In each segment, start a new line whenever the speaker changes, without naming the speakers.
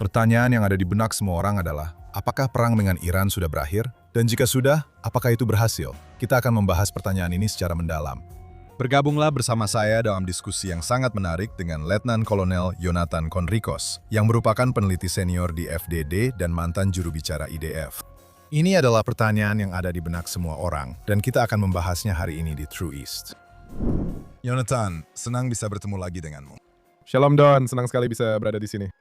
Pertanyaan yang ada di benak semua orang adalah, apakah perang dengan Iran sudah berakhir? Dan jika sudah, apakah itu berhasil? Kita akan membahas pertanyaan ini secara mendalam. Bergabunglah bersama saya dalam diskusi yang sangat menarik dengan Letnan Kolonel Yonatan Conricos, yang merupakan peneliti senior di FDD dan mantan juru bicara IDF. Ini adalah pertanyaan yang ada di benak semua orang, dan kita akan membahasnya hari ini di True East. Yonatan, senang bisa bertemu lagi denganmu.
Shalom Don, senang sekali bisa berada di sini.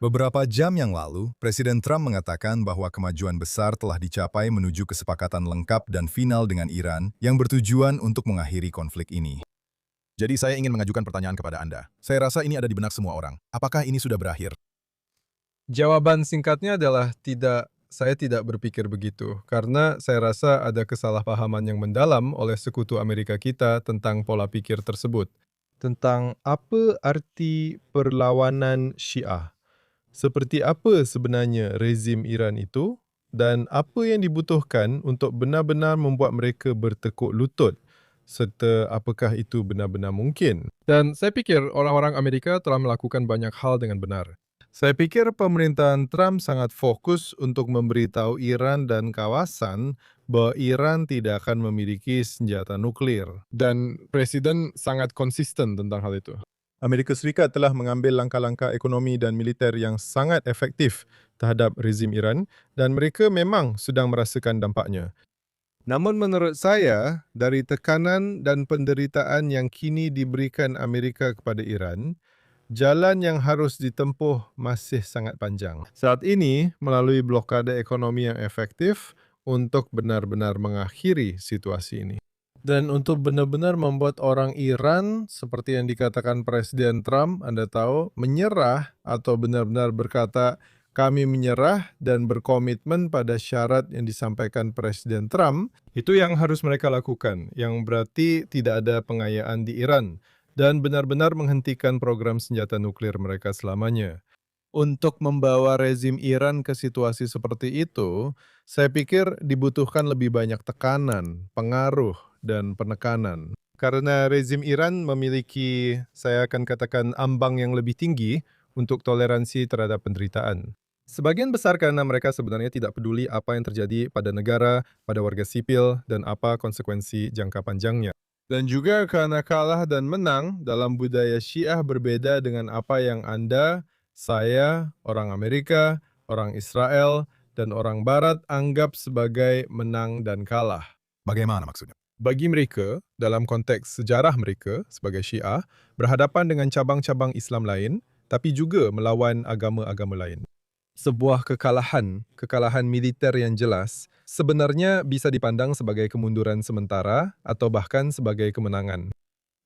Beberapa jam yang lalu, Presiden Trump mengatakan bahwa kemajuan besar telah dicapai menuju kesepakatan lengkap dan final dengan Iran yang bertujuan untuk mengakhiri konflik ini. Jadi saya ingin mengajukan pertanyaan kepada Anda. Saya rasa ini ada di benak semua orang. Apakah ini sudah berakhir?
Jawaban singkatnya adalah tidak, saya tidak berpikir begitu. Karena saya rasa ada kesalahpahaman yang mendalam oleh sekutu Amerika kita tentang pola pikir tersebut. Tentang apa arti perlawanan Syiah. Seperti apa sebenarnya rezim Iran itu dan apa yang dibutuhkan untuk benar-benar membuat mereka bertekuk lutut serta apakah itu benar-benar mungkin. Dan saya pikir orang-orang Amerika telah melakukan banyak hal dengan benar. Saya pikir pemerintahan Trump sangat fokus untuk memberitahu Iran dan kawasan bahwa Iran tidak akan memiliki senjata nuklir. Dan Presiden sangat konsisten tentang hal itu. Amerika Serikat telah mengambil langkah-langkah ekonomi dan militer yang sangat efektif terhadap rezim Iran dan mereka memang sedang merasakan dampaknya. Namun menurut saya, dari tekanan dan penderitaan yang kini diberikan Amerika kepada Iran, jalan yang harus ditempuh masih sangat panjang. Saat ini, melalui blokade ekonomi yang efektif untuk benar-benar mengakhiri situasi ini. Dan untuk benar-benar membuat orang Iran, seperti yang dikatakan Presiden Trump, Anda tahu, menyerah atau benar-benar berkata, kami menyerah dan berkomitmen pada syarat yang disampaikan Presiden Trump, itu yang harus mereka lakukan, yang berarti tidak ada pengayaan di Iran, dan benar-benar menghentikan program senjata nuklir mereka selamanya. Untuk membawa rezim Iran ke situasi seperti itu, saya pikir dibutuhkan lebih banyak tekanan, pengaruh, dan penekanan. Karena rezim Iran memiliki, saya akan katakan, ambang yang lebih tinggi untuk toleransi terhadap penderitaan. Sebagian besar karena mereka sebenarnya tidak peduli apa yang terjadi pada negara, pada warga sipil, dan apa konsekuensi jangka panjangnya. Dan juga karena kalah dan menang dalam budaya Syiah berbeda dengan apa yang Anda, saya, orang Amerika, orang Israel, dan orang Barat anggap sebagai menang dan kalah.
Bagaimana maksudnya?
Bagi mereka, dalam konteks sejarah mereka sebagai Syiah, berhadapan dengan cabang-cabang Islam lain, tapi juga melawan agama-agama lain. Sebuah kekalahan militer yang jelas, sebenarnya bisa dipandang sebagai kemunduran sementara atau bahkan sebagai kemenangan.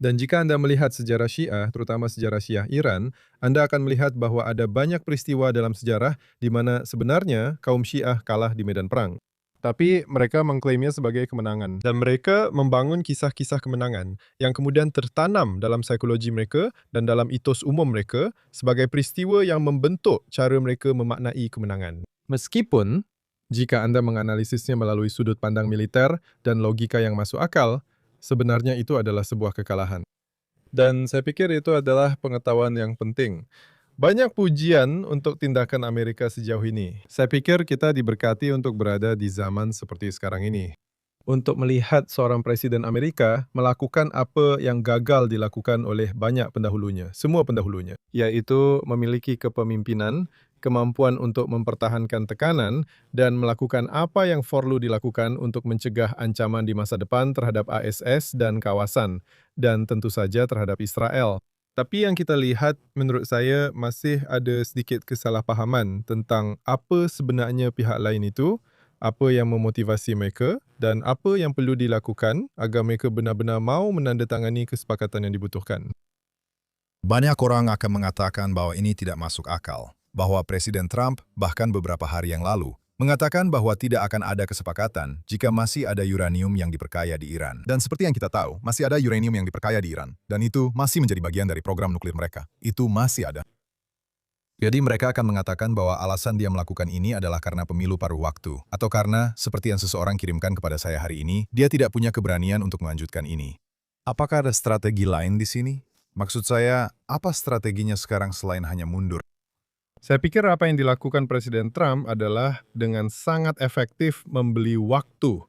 Dan jika Anda melihat sejarah Syiah, terutama sejarah Syiah Iran, Anda akan melihat bahwa ada banyak peristiwa dalam sejarah di mana sebenarnya kaum Syiah kalah di medan perang. Tapi mereka mengklaimnya sebagai kemenangan. Dan mereka membangun kisah-kisah kemenangan yang kemudian tertanam dalam psikologi mereka dan dalam etos umum mereka sebagai peristiwa yang membentuk cara mereka memaknai kemenangan. Meskipun, jika Anda menganalisisnya melalui sudut pandang militer dan logika yang masuk akal, sebenarnya itu adalah sebuah kekalahan. Dan saya pikir itu adalah pengetahuan yang penting. Banyak pujian untuk tindakan Amerika sejauh ini. Saya pikir kita diberkati untuk berada di zaman seperti sekarang ini. Untuk melihat seorang presiden Amerika melakukan apa yang gagal dilakukan oleh banyak pendahulunya, semua pendahulunya, yaitu memiliki kepemimpinan, kemampuan untuk mempertahankan tekanan, dan melakukan apa yang perlu dilakukan untuk mencegah ancaman di masa depan terhadap ASS dan kawasan, dan tentu saja terhadap Israel. Tapi yang kita lihat, menurut saya, masih ada sedikit kesalahpahaman tentang apa sebenarnya pihak lain itu, apa yang memotivasi mereka, dan apa yang perlu dilakukan agar mereka benar-benar mahu menandatangani kesepakatan yang dibutuhkan.
Banyak orang akan mengatakan bahwa ini tidak masuk akal, bahwa Presiden Trump bahkan beberapa hari yang lalu mengatakan bahwa tidak akan ada kesepakatan jika masih ada uranium yang diperkaya di Iran. Dan seperti yang kita tahu, masih ada uranium yang diperkaya di Iran, dan itu masih menjadi bagian dari program nuklir mereka. Itu masih ada. Jadi mereka akan mengatakan bahwa alasan dia melakukan ini adalah karena pemilu paruh waktu, atau karena, seperti yang seseorang kirimkan kepada saya hari ini, dia tidak punya keberanian untuk melanjutkan ini. Apakah ada strategi lain di sini? Maksud saya, apa strateginya sekarang selain hanya mundur?
Saya pikir apa yang dilakukan Presiden Trump adalah dengan sangat efektif membeli waktu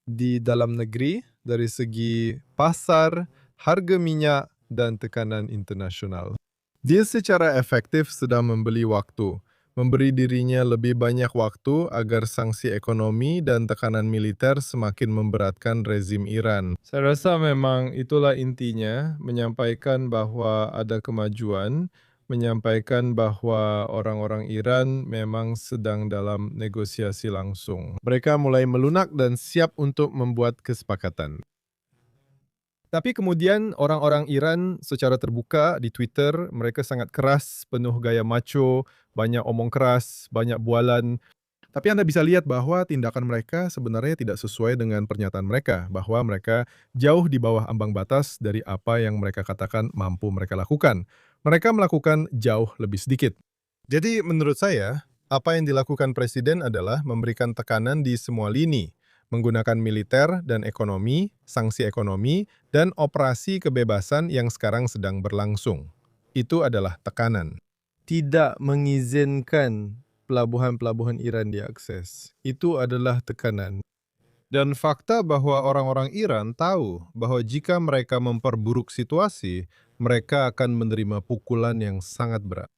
di dalam negeri dari segi pasar, harga minyak, dan tekanan internasional. Dia secara efektif sedang membeli waktu, memberi dirinya lebih banyak waktu agar sanksi ekonomi dan tekanan militer semakin memberatkan rezim Iran. Saya rasa memang itulah intinya, menyampaikan bahwa ada kemajuan, menyampaikan bahwa orang-orang Iran memang sedang dalam negosiasi langsung. Mereka mulai melunak dan siap untuk membuat kesepakatan. Tapi kemudian orang-orang Iran secara terbuka di Twitter, mereka sangat keras, penuh gaya macho, banyak omong keras, banyak bualan. Tapi Anda bisa lihat bahwa tindakan mereka sebenarnya tidak sesuai dengan pernyataan mereka, bahwa mereka jauh di bawah ambang batas dari apa yang mereka katakan mampu mereka lakukan. Mereka melakukan jauh lebih sedikit. Jadi menurut saya, apa yang dilakukan Presiden adalah memberikan tekanan di semua lini, menggunakan militer dan ekonomi, sanksi ekonomi, dan operasi kebebasan yang sekarang sedang berlangsung. Itu adalah tekanan. Tidak mengizinkan pelabuhan-pelabuhan Iran diakses. Itu adalah tekanan. Dan fakta bahwa orang-orang Iran tahu bahwa jika mereka memperburuk situasi, mereka akan menerima pukulan yang sangat berat.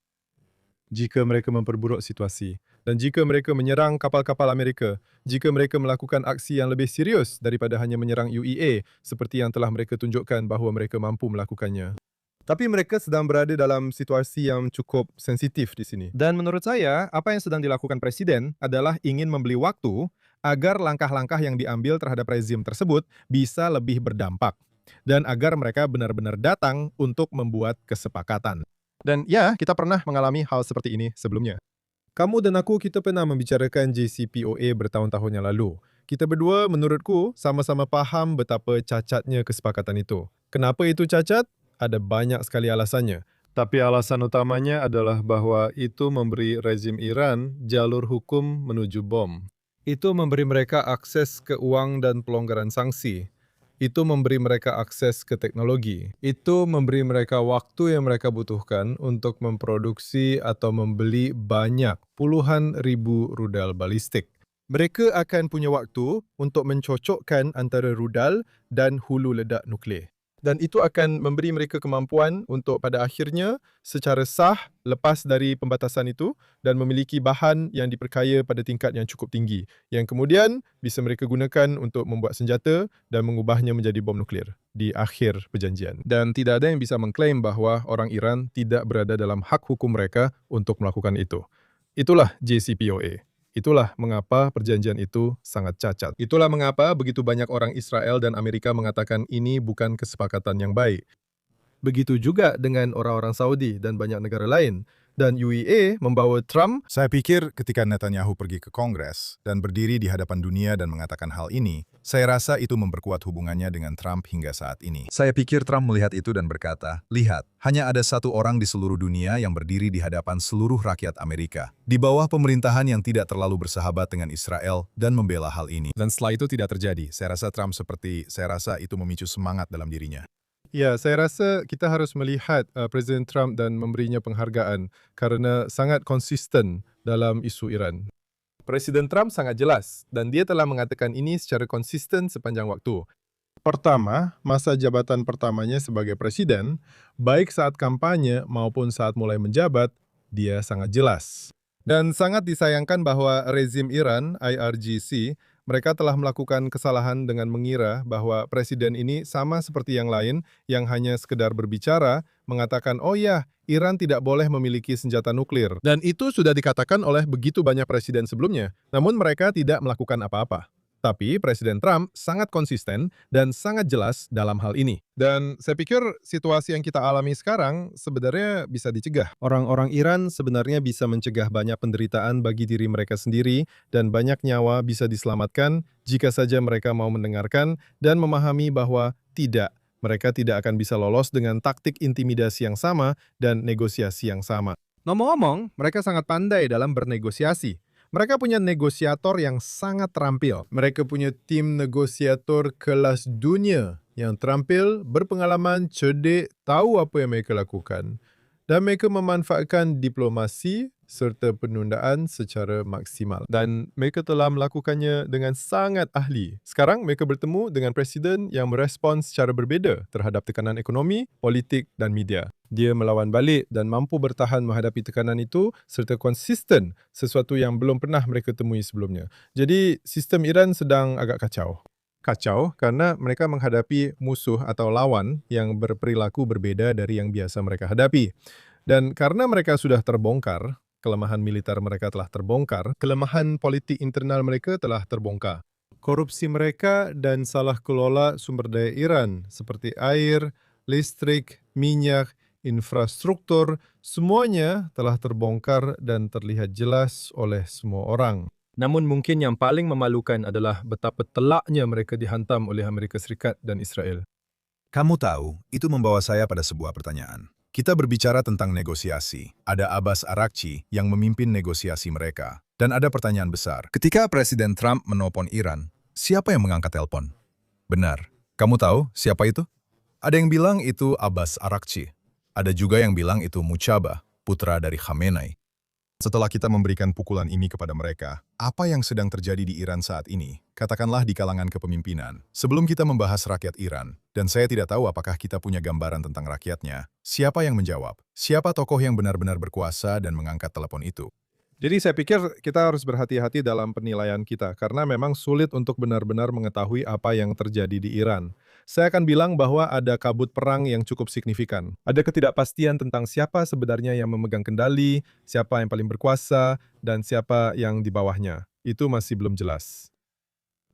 Jika mereka memperburuk situasi, dan jika mereka menyerang kapal-kapal Amerika, jika mereka melakukan aksi yang lebih serius daripada hanya menyerang UEA, seperti yang telah mereka tunjukkan bahawa mereka mampu melakukannya. Tapi mereka sedang berada dalam situasi yang cukup sensitif di sini. Dan menurut saya, apa yang sedang dilakukan Presiden adalah ingin membeli waktu agar langkah-langkah yang diambil terhadap rezim tersebut bisa lebih berdampak. Dan agar mereka benar-benar datang untuk membuat kesepakatan. Dan ya, kita pernah mengalami hal seperti ini sebelumnya. Kamu dan aku, kita pernah membicarakan JCPOA bertahun-tahun yang lalu. Kita berdua, menurutku, sama-sama paham betapa cacatnya kesepakatan itu. Kenapa itu cacat? Ada banyak sekali alasannya. Tapi alasan utamanya adalah bahwa itu memberi rezim Iran jalur hukum menuju bom. Itu memberi mereka akses ke uang dan pelonggaran sanksi. Itu memberi mereka akses ke teknologi. Itu memberi mereka waktu yang mereka butuhkan untuk memproduksi atau membeli banyak, puluhan ribu rudal balistik. Mereka akan punya waktu untuk mencocokkan antara rudal dan hulu ledak nuklear. Dan itu akan memberi mereka kemampuan untuk pada akhirnya secara sah lepas dari pembatasan itu dan memiliki bahan yang diperkaya pada tingkat yang cukup tinggi yang kemudian bisa mereka gunakan untuk membuat senjata dan mengubahnya menjadi bom nuklear di akhir perjanjian. Dan tidak ada yang bisa mengklaim bahawa orang Iran tidak berada dalam hak hukum mereka untuk melakukan itu. Itulah JCPOA. Itulah mengapa perjanjian itu sangat cacat. Itulah mengapa begitu banyak orang Israel dan Amerika mengatakan ini bukan kesepakatan yang baik. Begitu juga dengan orang-orang Saudi dan banyak negara lain. Dan UEA membawa Trump.
Saya pikir ketika Netanyahu pergi ke Kongres dan berdiri di hadapan dunia dan mengatakan hal ini, saya rasa itu memperkuat hubungannya dengan Trump hingga saat ini. Saya pikir Trump melihat itu dan berkata, lihat, hanya ada satu orang di seluruh dunia yang berdiri di hadapan seluruh rakyat Amerika, di bawah pemerintahan yang tidak terlalu bersahabat dengan Israel dan membela hal ini. Dan setelah itu tidak terjadi. Saya rasa itu memicu semangat dalam dirinya.
Ya, saya rasa kita harus melihat Presiden Trump dan memberinya penghargaan karena sangat konsisten dalam isu Iran. Presiden Trump sangat jelas dan dia telah mengatakan ini secara konsisten sepanjang waktu. Pertama, masa jabatan pertamanya sebagai presiden, baik saat kampanye maupun saat mulai menjabat, dia sangat jelas. Dan sangat disayangkan bahwa rezim Iran, IRGC, mereka telah melakukan kesalahan dengan mengira bahwa presiden ini sama seperti yang lain yang hanya sekedar berbicara, mengatakan, oh ya, Iran tidak boleh memiliki senjata nuklir. Dan itu sudah dikatakan oleh begitu banyak presiden sebelumnya, namun mereka tidak melakukan apa-apa. Tapi Presiden Trump sangat konsisten dan sangat jelas dalam hal ini. Dan saya pikir situasi yang kita alami sekarang sebenarnya bisa dicegah. Orang-orang Iran sebenarnya bisa mencegah banyak penderitaan bagi diri mereka sendiri dan banyak nyawa bisa diselamatkan jika saja mereka mau mendengarkan dan memahami bahwa mereka tidak akan bisa lolos dengan taktik intimidasi yang sama dan negosiasi yang sama. Ngomong-ngomong, mereka sangat pandai dalam bernegosiasi. Mereka punya negosiator yang sangat terampil. Mereka punya tim negosiator kelas dunia yang terampil, berpengalaman, cerdik, tahu apa yang mereka lakukan. dan mereka memanfaatkan diplomasi serta penundaan secara maksimal. Dan mereka telah melakukannya dengan sangat ahli. Sekarang mereka bertemu dengan presiden yang merespons secara berbeza terhadap tekanan ekonomi, politik dan media. Dia melawan balik dan mampu bertahan menghadapi tekanan itu serta konsisten, sesuatu yang belum pernah mereka temui sebelumnya. Jadi sistem Iran sedang agak kacau. Kacau karena mereka menghadapi musuh atau lawan yang berperilaku berbeda dari yang biasa mereka hadapi. Dan karena mereka sudah terbongkar, kelemahan militer mereka telah terbongkar, kelemahan politik internal mereka telah terbongkar. Korupsi mereka dan salah kelola sumber daya Iran seperti air, listrik, minyak, infrastruktur, semuanya telah terbongkar dan terlihat jelas oleh semua orang. Namun mungkin yang paling memalukan adalah betapa telaknya mereka dihantam oleh Amerika Serikat dan Israel.
Kamu tahu, itu membawa saya pada sebuah pertanyaan. Kita berbicara tentang negosiasi. Ada Abbas Araghchi yang memimpin negosiasi mereka. Dan ada pertanyaan besar. Ketika Presiden Trump menelpon Iran, siapa yang mengangkat telepon? Benar. Kamu tahu siapa itu? Ada yang bilang itu Abbas Araghchi. Ada juga yang bilang itu Mujtaba, putra dari Khamenei. Setelah kita memberikan pukulan ini kepada mereka, apa yang sedang terjadi di Iran saat ini? Katakanlah di kalangan kepemimpinan. Sebelum kita membahas rakyat Iran, dan saya tidak tahu apakah kita punya gambaran tentang rakyatnya, siapa yang menjawab? Siapa tokoh yang benar-benar berkuasa dan mengangkat telepon itu?
Jadi saya pikir kita harus berhati-hati dalam penilaian kita, karena memang sulit untuk benar-benar mengetahui apa yang terjadi di Iran. Saya akan bilang bahwa ada kabut perang yang cukup signifikan. Ada ketidakpastian tentang siapa sebenarnya yang memegang kendali, siapa yang paling berkuasa, dan siapa yang di bawahnya. Itu masih belum jelas.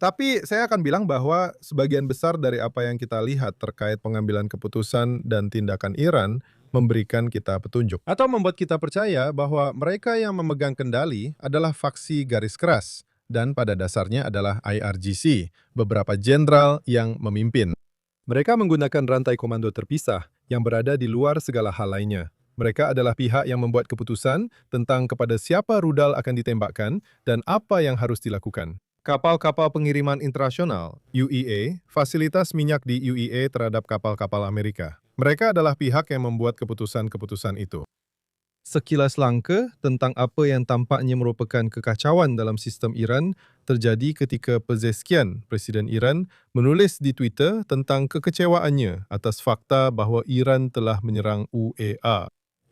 Tapi saya akan bilang bahwa sebagian besar dari apa yang kita lihat terkait pengambilan keputusan dan tindakan Iran memberikan kita petunjuk. Atau membuat kita percaya bahwa mereka yang memegang kendali adalah faksi garis keras dan pada dasarnya adalah IRGC, beberapa jenderal yang memimpin. Mereka menggunakan rantai komando terpisah yang berada di luar segala hal lainnya. Mereka adalah pihak yang membuat keputusan tentang kepada siapa rudal akan ditembakkan dan apa yang harus dilakukan. Kapal-kapal pengiriman internasional, UEA, fasilitas minyak di UEA terhadap kapal-kapal Amerika. Mereka adalah pihak yang membuat keputusan-keputusan itu. Sekilas langkah tentang apa yang tampaknya merupakan kekacauan dalam sistem Iran terjadi ketika Pezeshkian, Presiden Iran, menulis di Twitter tentang kekecewaannya atas fakta bahawa Iran telah menyerang UEA.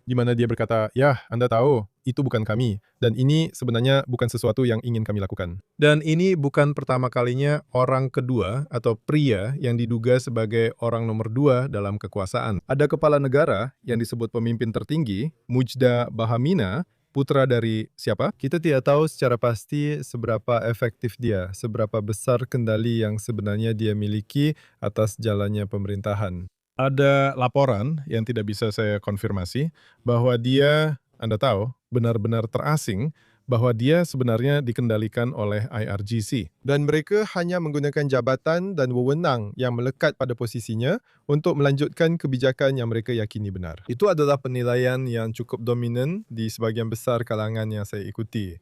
Di mana dia berkata, ya, Anda tahu, itu bukan kami, dan ini sebenarnya bukan sesuatu yang ingin kami lakukan. Dan ini bukan pertama kalinya orang kedua atau pria yang diduga sebagai orang nomor 2 dalam kekuasaan. Ada kepala negara yang disebut pemimpin tertinggi, Mujtaba Bahamina, putra dari siapa? Kita tidak tahu secara pasti seberapa efektif dia, seberapa besar kendali yang sebenarnya dia miliki atas jalannya pemerintahan. Ada laporan yang tidak bisa saya konfirmasi bahwa dia, Anda tahu, benar-benar terasing bahwa dia sebenarnya dikendalikan oleh IRGC. Dan mereka hanya menggunakan jabatan dan wewenang yang melekat pada posisinya untuk melanjutkan kebijakan yang mereka yakini benar. Itu adalah penilaian yang cukup dominan di sebagian besar kalangan yang saya ikuti.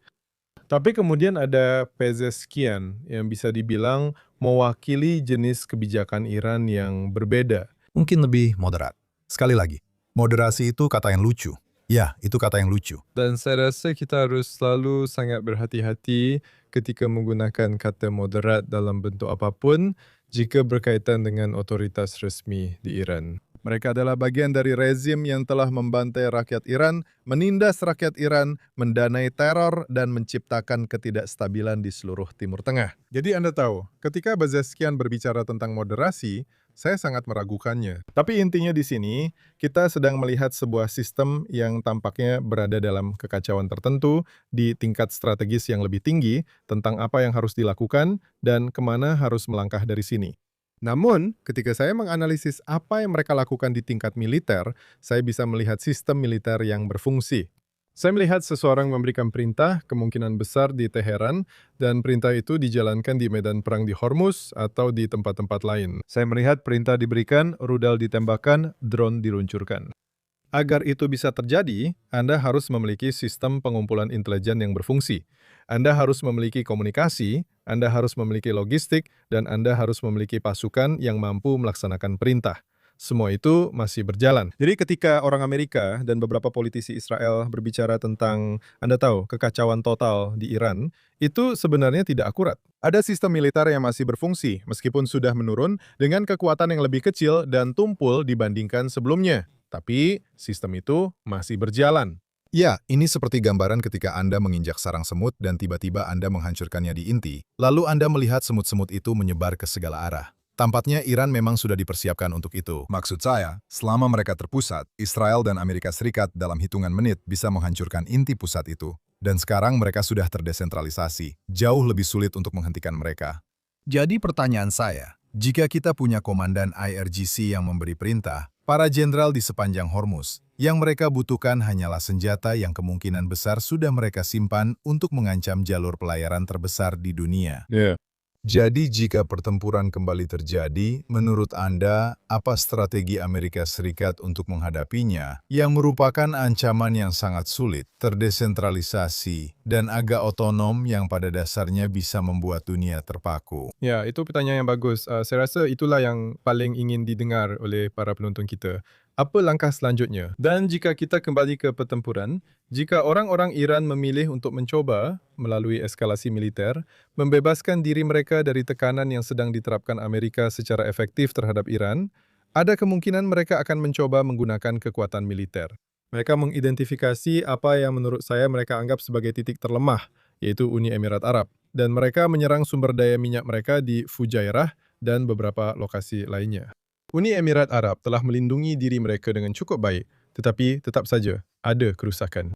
Tapi kemudian ada Pezeshkian yang bisa dibilang mewakili jenis kebijakan Iran yang berbeda.
Mungkin lebih moderat. Sekali lagi, moderasi itu kata yang lucu. Ya, itu kata yang lucu.
Dan saya rasa kita harus selalu sangat berhati-hati ketika menggunakan kata moderat dalam bentuk apapun jika berkaitan dengan otoritas resmi di Iran. Mereka adalah bagian dari rezim yang telah membantai rakyat Iran, menindas rakyat Iran, mendanai teror, dan menciptakan ketidakstabilan di seluruh Timur Tengah. Jadi Anda tahu, ketika Pezeshkian berbicara tentang moderasi, saya sangat meragukannya. Tapi intinya di sini, kita sedang melihat sebuah sistem yang tampaknya berada dalam kekacauan tertentu di tingkat strategis yang lebih tinggi tentang apa yang harus dilakukan dan kemana harus melangkah dari sini. Namun, ketika saya menganalisis apa yang mereka lakukan di tingkat militer, saya bisa melihat sistem militer yang berfungsi. Saya melihat seseorang memberikan perintah, kemungkinan besar di Teheran, dan perintah itu dijalankan di medan perang di Hormuz atau di tempat-tempat lain. Saya melihat perintah diberikan, rudal ditembakkan, drone diluncurkan. Agar itu bisa terjadi, Anda harus memiliki sistem pengumpulan intelijen yang berfungsi. Anda harus memiliki komunikasi, Anda harus memiliki logistik, dan Anda harus memiliki pasukan yang mampu melaksanakan perintah. semua itu masih berjalan. Jadi ketika orang Amerika dan beberapa politisi Israel berbicara tentang, Anda tahu, kekacauan total di Iran, itu sebenarnya tidak akurat. Ada sistem militer yang masih berfungsi, meskipun sudah menurun dengan kekuatan yang lebih kecil dan tumpul dibandingkan sebelumnya. Tapi sistem itu masih berjalan.
Ya, ini seperti gambaran ketika Anda menginjak sarang semut dan tiba-tiba Anda menghancurkannya di inti, lalu Anda melihat semut-semut itu menyebar ke segala arah. Tampaknya Iran memang sudah dipersiapkan untuk itu. Maksud saya, selama mereka terpusat, Israel dan Amerika Serikat dalam hitungan menit bisa menghancurkan inti pusat itu. Dan sekarang mereka sudah terdesentralisasi, jauh lebih sulit untuk menghentikan mereka. Jadi pertanyaan saya, jika kita punya komandan IRGC yang memberi perintah, para jenderal di sepanjang Hormuz, yang mereka butuhkan hanyalah senjata yang kemungkinan besar sudah mereka simpan untuk mengancam jalur pelayaran terbesar di dunia. Jadi jika pertempuran kembali terjadi, menurut Anda, apa strategi Amerika Serikat untuk menghadapinya yang merupakan ancaman yang sangat sulit, terdesentralisasi, dan agak otonom yang pada dasarnya bisa membuat dunia terpaku?
Ya, itu pertanyaan yang bagus. Saya rasa itulah yang paling ingin didengar oleh para penonton kita. Apa langkah selanjutnya? Dan jika kita kembali ke pertempuran, jika orang-orang Iran memilih untuk mencoba, melalui eskalasi militer, membebaskan diri mereka dari tekanan yang sedang diterapkan Amerika secara efektif terhadap Iran, ada kemungkinan mereka akan mencoba menggunakan kekuatan militer. Mereka mengidentifikasi apa yang menurut saya mereka anggap sebagai titik terlemah, yaitu Uni Emirat Arab. Dan mereka menyerang sumber daya minyak mereka di Fujairah dan beberapa lokasi lainnya. Uni Emirat Arab telah melindungi diri mereka dengan cukup baik, tetapi tetap saja ada kerusakan.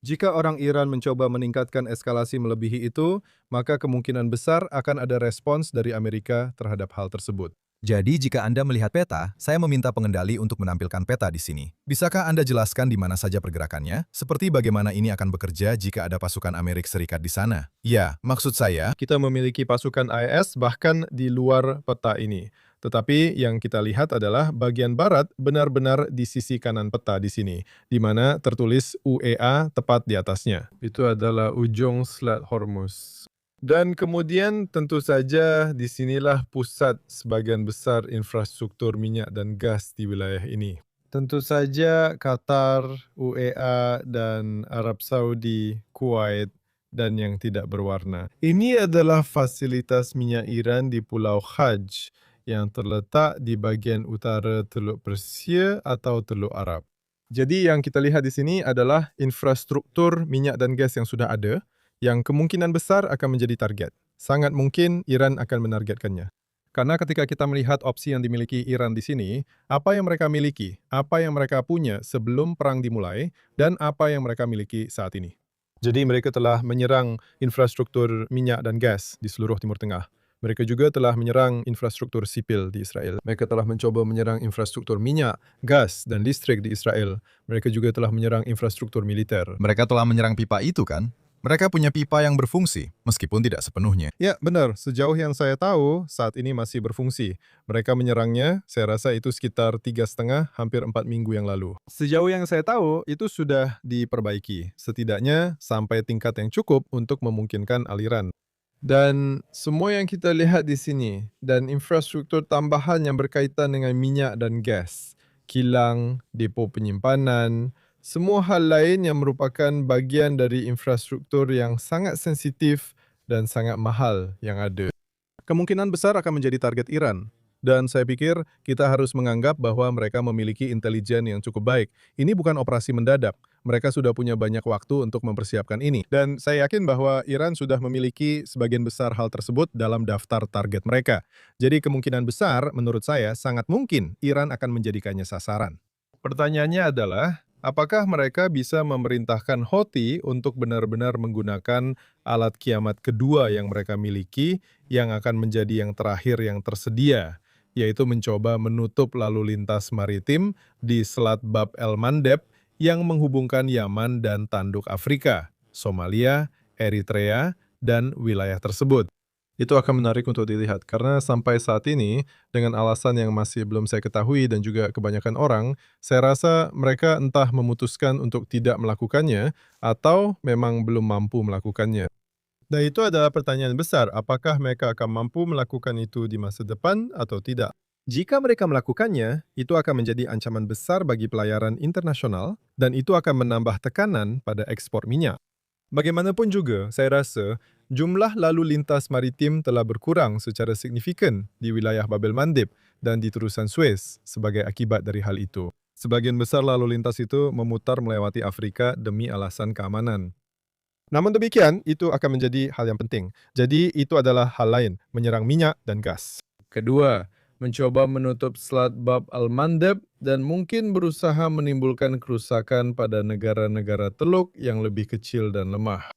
Jika orang Iran mencoba meningkatkan eskalasi melebihi itu, maka kemungkinan besar akan ada respons dari Amerika terhadap hal tersebut.
Jadi jika Anda melihat peta, saya meminta pengendali untuk menampilkan peta di sini. Bisakah Anda jelaskan di mana saja pergerakannya? Seperti bagaimana ini akan bekerja jika ada pasukan Amerika Serikat di sana? Ya, maksud saya,
Kita memiliki pasukan IS bahkan di luar peta ini. Tetapi yang kita lihat adalah bagian barat benar-benar di sisi kanan peta di sini, di mana tertulis UEA tepat di atasnya. Itu adalah ujung Selat Hormuz. Dan kemudian tentu saja disinilah pusat sebagian besar infrastruktur minyak dan gas di wilayah ini. Tentu saja Qatar, UEA, dan Arab Saudi, Kuwait, dan yang tidak berwarna. Ini adalah fasilitas minyak Iran di Pulau Hajj yang terletak di bagian utara Teluk Persia atau Teluk Arab. Jadi yang kita lihat di sini adalah infrastruktur minyak dan gas yang sudah ada, yang kemungkinan besar akan menjadi target. Sangat mungkin Iran akan menargetkannya. Karena ketika kita melihat opsi yang dimiliki Iran di sini, apa yang mereka miliki, apa yang mereka punya sebelum perang dimulai, dan apa yang mereka miliki saat ini. Jadi mereka telah menyerang infrastruktur minyak dan gas di seluruh Timur Tengah. Mereka juga telah menyerang infrastruktur sipil di Israel. Mereka telah mencoba menyerang infrastruktur minyak, gas, dan listrik di Israel. Mereka juga telah menyerang infrastruktur militer.
mereka telah menyerang pipa itu kan? Mereka punya pipa yang berfungsi, meskipun tidak sepenuhnya.
Ya, benar. Sejauh yang saya tahu, saat ini masih berfungsi. Mereka menyerangnya, saya rasa itu sekitar 3,5, hampir 4 minggu yang lalu. Sejauh yang saya tahu, itu sudah diperbaiki. Setidaknya sampai tingkat yang cukup untuk memungkinkan aliran. Dan semua yang kita lihat di sini, dan infrastruktur tambahan yang berkaitan dengan minyak dan gas, kilang, depo penyimpanan, semua hal lain yang merupakan bagian dari infrastruktur yang sangat sensitif dan sangat mahal yang ada. Kemungkinan besar akan menjadi target Iran. Dan saya pikir kita harus menganggap bahwa mereka memiliki intelijen yang cukup baik. Ini bukan operasi mendadak. Mereka sudah punya banyak waktu untuk mempersiapkan ini. Dan saya yakin bahwa Iran sudah memiliki sebagian besar hal tersebut dalam daftar target mereka. Jadi kemungkinan besar, menurut saya, sangat mungkin Iran akan menjadikannya sasaran. Pertanyaannya adalah, apakah mereka bisa memerintahkan Houthi untuk benar-benar menggunakan alat kiamat kedua yang mereka miliki, yang akan menjadi yang terakhir yang tersedia, yaitu mencoba menutup lalu lintas maritim di Selat Bab el-Mandeb yang menghubungkan Yaman dan Tanduk Afrika, Somalia, Eritrea, dan wilayah tersebut. Itu akan menarik untuk dilihat, karena sampai saat ini, dengan alasan yang masih belum saya ketahui dan juga kebanyakan orang, saya rasa mereka entah memutuskan untuk tidak melakukannya, atau memang belum mampu melakukannya. Dan itu adalah pertanyaan besar, apakah mereka akan mampu melakukan itu di masa depan atau tidak? Jika mereka melakukannya, itu akan menjadi ancaman besar bagi pelayaran internasional dan itu akan menambah tekanan pada ekspor minyak. Bagaimanapun juga, saya rasa jumlah lalu lintas maritim telah berkurang secara signifikan di wilayah Bab el-Mandeb dan di terusan Suez sebagai akibat dari hal itu. Sebagian besar lalu lintas itu memutar melewati Afrika demi alasan keamanan. Namun demikian, itu akan menjadi hal yang penting. Jadi, itu adalah hal lain, menyerang minyak dan gas. Kedua, mencoba menutup Selat Bab al-Mandeb dan mungkin berusaha menimbulkan kerusakan pada negara-negara Teluk yang lebih kecil dan lemah.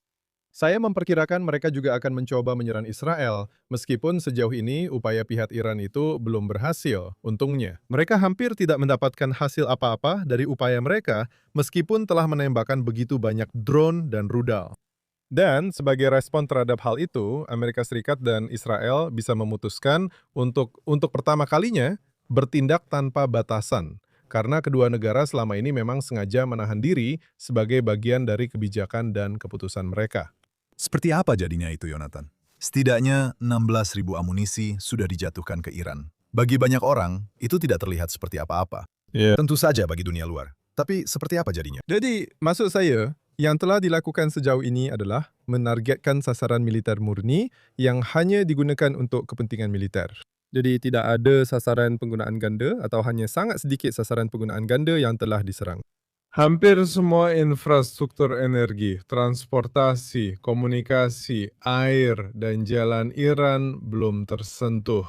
Saya memperkirakan mereka juga akan mencoba menyerang Israel, meskipun sejauh ini upaya pihak Iran itu belum berhasil, untungnya. Mereka hampir tidak mendapatkan hasil apa-apa dari upaya mereka, meskipun telah menembakkan begitu banyak drone dan rudal. Dan sebagai respon terhadap hal itu, Amerika Serikat dan Israel bisa memutuskan untuk pertama kalinya bertindak tanpa batasan. Karena kedua negara selama ini memang sengaja menahan diri sebagai bagian dari kebijakan dan keputusan mereka.
Seperti apa jadinya itu, Yonatan? Setidaknya 16.000 amunisi sudah dijatuhkan ke Iran. Bagi banyak orang, itu tidak terlihat seperti apa-apa. Tentu saja bagi dunia luar. Tapi seperti apa jadinya?
Jadi, maksud saya, yang telah dilakukan sejauh ini adalah menargetkan sasaran militer murni yang hanya digunakan untuk kepentingan militer. Jadi tidak ada sasaran penggunaan ganda atau hanya sangat sedikit sasaran penggunaan ganda yang telah diserang. Hampir semua infrastruktur energi, transportasi, komunikasi, air, dan jalan Iran belum tersentuh.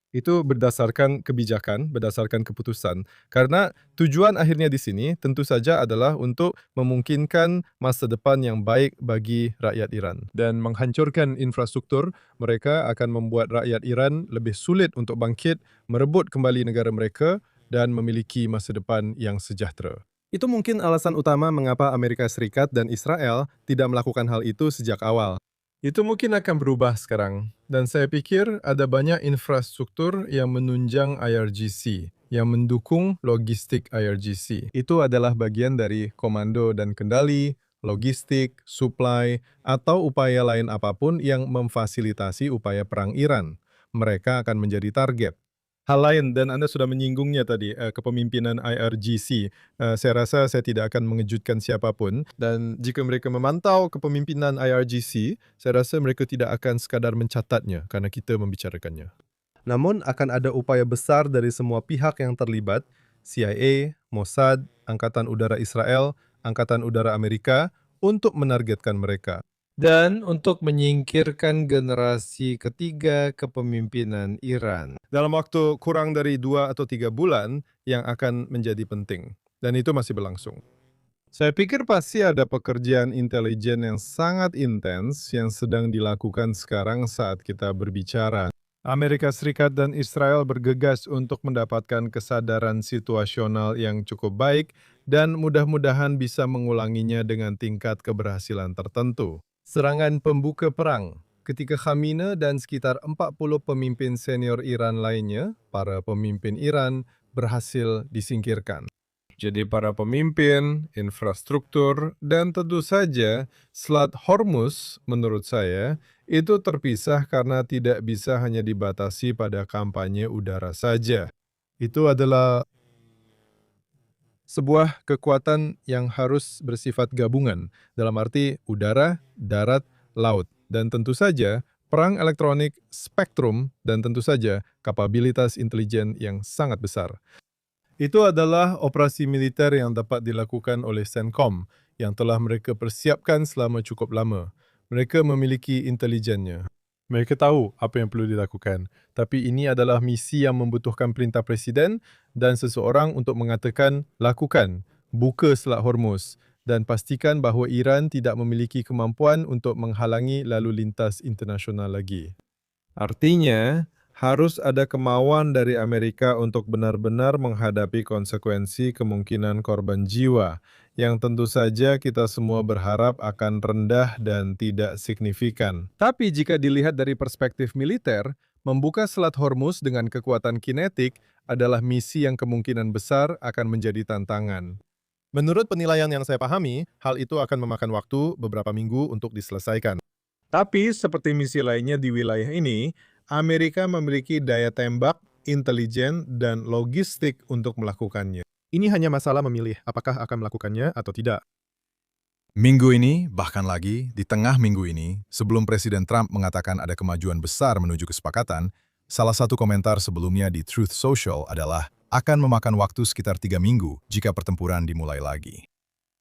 Itu berdasarkan kebijakan, berdasarkan keputusan. Karena tujuan akhirnya di sini tentu saja adalah untuk memungkinkan masa depan yang baik bagi rakyat Iran. Dan menghancurkan infrastruktur, mereka akan membuat rakyat Iran lebih sulit untuk bangkit, merebut kembali negara mereka, dan memiliki masa depan yang sejahtera. Itu mungkin alasan utama mengapa Amerika Serikat dan Israel tidak melakukan hal itu sejak awal. Itu mungkin akan berubah sekarang. Dan saya pikir ada banyak infrastruktur yang menunjang IRGC, yang mendukung logistik IRGC. Itu adalah bagian dari komando dan kendali, logistik, supply, atau upaya lain apapun yang memfasilitasi upaya perang Iran. Mereka akan menjadi target. Hal lain, dan Anda sudah menyinggungnya tadi, kepemimpinan IRGC. Saya rasa saya tidak akan mengejutkan siapapun. Dan jika mereka memantau kepemimpinan IRGC, saya rasa mereka tidak akan sekadar mencatatnya karena kita membicarakannya. Namun akan ada upaya besar dari semua pihak yang terlibat, CIA, Mossad, Angkatan Udara Israel, Angkatan Udara Amerika, untuk menargetkan mereka. Dan untuk menyingkirkan generasi ketiga kepemimpinan Iran. Dalam waktu kurang dari 2 atau 3 bulan yang akan menjadi penting. Dan itu masih berlangsung. Saya pikir pasti ada pekerjaan intelijen yang sangat intens yang sedang dilakukan sekarang saat kita berbicara. Amerika Serikat dan Israel bergegas untuk mendapatkan kesadaran situasional yang cukup baik dan mudah-mudahan bisa mengulanginya dengan tingkat keberhasilan tertentu. Serangan pembuka perang. Ketika Khamenei dan sekitar 40 pemimpin senior Iran lainnya, para pemimpin Iran, berhasil disingkirkan. Jadi para pemimpin, infrastruktur, dan tentu saja Selat Hormuz, menurut saya, itu terpisah karena tidak bisa hanya dibatasi pada kampanye udara saja. Itu adalah sebuah kekuatan yang harus bersifat gabungan, dalam arti udara, darat, laut. Dan tentu saja, perang elektronik, spektrum, dan tentu saja kapabilitas intelijen yang sangat besar. Itu adalah operasi militer yang dapat dilakukan oleh CENTCOM, yang telah mereka persiapkan selama cukup lama. Mereka memiliki intelijennya. Mereka tahu apa yang perlu dilakukan. Tapi ini adalah misi yang membutuhkan perintah presiden dan seseorang untuk mengatakan, lakukan, buka Selat Hormuz dan pastikan bahawa Iran tidak memiliki kemampuan untuk menghalangi lalu lintas internasional lagi. Artinya, harus ada kemauan dari Amerika untuk benar-benar menghadapi konsekuensi kemungkinan korban jiwa, yang tentu saja kita semua berharap akan rendah dan tidak signifikan. Tapi jika dilihat dari perspektif militer, membuka Selat Hormuz dengan kekuatan kinetik adalah misi yang kemungkinan besar akan menjadi tantangan. Menurut penilaian yang saya pahami, hal itu akan memakan waktu beberapa minggu untuk diselesaikan. Tapi seperti misi lainnya di wilayah ini, Amerika memiliki daya tembak
intelijen, dan logistik untuk melakukannya. Ini hanya masalah memilih apakah akan melakukannya atau tidak.
Minggu ini, bahkan lagi, di tengah minggu ini, sebelum Presiden Trump mengatakan ada kemajuan besar menuju kesepakatan, salah satu komentar sebelumnya di Truth Social adalah akan memakan waktu sekitar 3 minggu jika pertempuran dimulai lagi.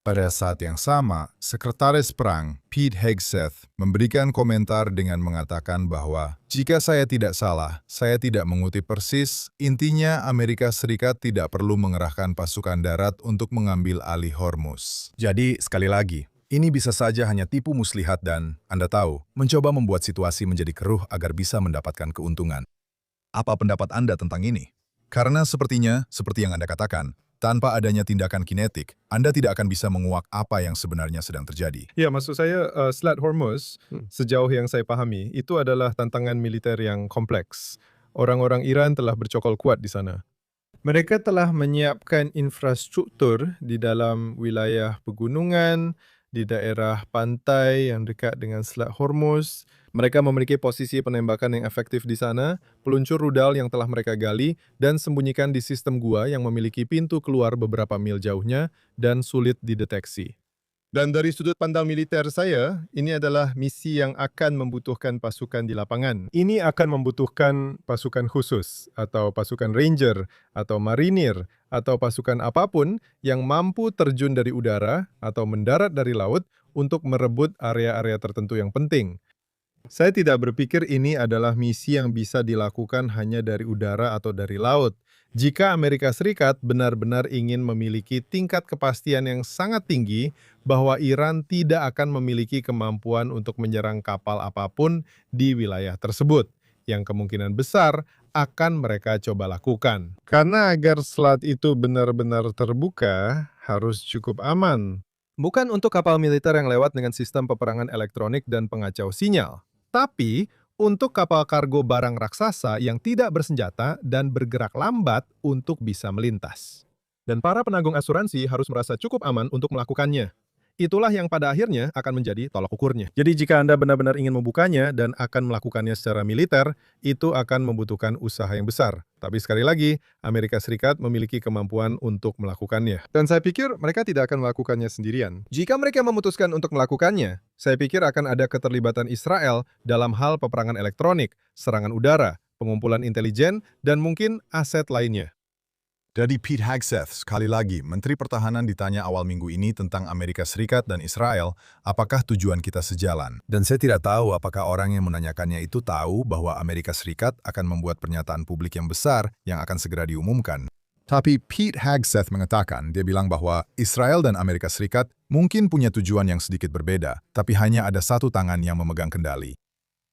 Pada saat yang sama, Sekretaris Perang Pete Hegseth memberikan komentar dengan mengatakan bahwa jika saya tidak salah, saya tidak mengutip persis, intinya Amerika Serikat tidak perlu mengerahkan pasukan darat untuk mengambil alih Hormuz. Jadi, sekali lagi, ini bisa saja hanya tipu muslihat dan, Anda tahu, mencoba membuat situasi menjadi keruh agar bisa mendapatkan keuntungan. Apa pendapat Anda tentang ini? Karena sepertinya, seperti yang Anda katakan, tanpa adanya tindakan kinetik, Anda tidak akan bisa menguak apa yang sebenarnya sedang terjadi.
Ya, maksud saya Selat Hormuz, sejauh yang saya pahami, itu adalah tantangan militer yang kompleks. Orang-orang Iran telah bercokol kuat di sana. Mereka telah menyiapkan infrastruktur di dalam wilayah pegunungan, di daerah pantai yang dekat dengan Selat Hormuz. Mereka memiliki posisi penembakan yang efektif di sana, peluncur rudal yang telah mereka gali, dan sembunyikan di sistem gua yang memiliki pintu keluar beberapa mil jauhnya dan sulit dideteksi. Dan dari sudut pandang militer saya, ini adalah misi yang akan membutuhkan pasukan di lapangan. Ini akan membutuhkan pasukan khusus, atau pasukan ranger, atau marinir, atau pasukan apapun yang mampu terjun dari udara atau mendarat dari laut untuk merebut area-area tertentu yang penting. Saya tidak berpikir ini adalah misi yang bisa dilakukan hanya dari udara atau dari laut. Jika Amerika Serikat benar-benar ingin memiliki tingkat kepastian yang sangat tinggi bahwa Iran tidak akan memiliki kemampuan untuk menyerang kapal apapun di wilayah tersebut, yang kemungkinan besar akan mereka coba lakukan. Karena agar selat itu benar-benar terbuka, harus cukup aman. Bukan untuk kapal militer yang lewat dengan sistem peperangan elektronik dan pengacau sinyal, tapi untuk kapal kargo barang raksasa yang tidak bersenjata dan bergerak lambat untuk bisa melintas. Dan para penanggung asuransi harus merasa cukup aman untuk melakukannya. Itulah yang pada akhirnya akan menjadi tolak ukurnya. Jadi jika Anda benar-benar ingin membukanya dan akan melakukannya secara militer, itu akan membutuhkan usaha yang besar. Tapi sekali lagi, Amerika Serikat memiliki kemampuan untuk melakukannya. Dan saya pikir mereka tidak akan melakukannya sendirian. Jika mereka memutuskan untuk melakukannya, saya pikir akan ada keterlibatan Israel dalam hal peperangan elektronik, serangan udara, pengumpulan intelijen, dan mungkin aset lainnya.
Dari Pete Hegseth, sekali lagi, Menteri Pertahanan ditanya awal minggu ini tentang Amerika Serikat dan Israel, apakah tujuan kita sejalan? Dan saya tidak tahu apakah orang yang menanyakannya itu tahu bahwa Amerika Serikat akan membuat pernyataan publik yang besar yang akan segera diumumkan. Tapi Pete Hegseth mengatakan, dia bilang bahwa Israel dan Amerika Serikat mungkin punya tujuan yang sedikit berbeda, tapi hanya ada satu tangan yang memegang kendali.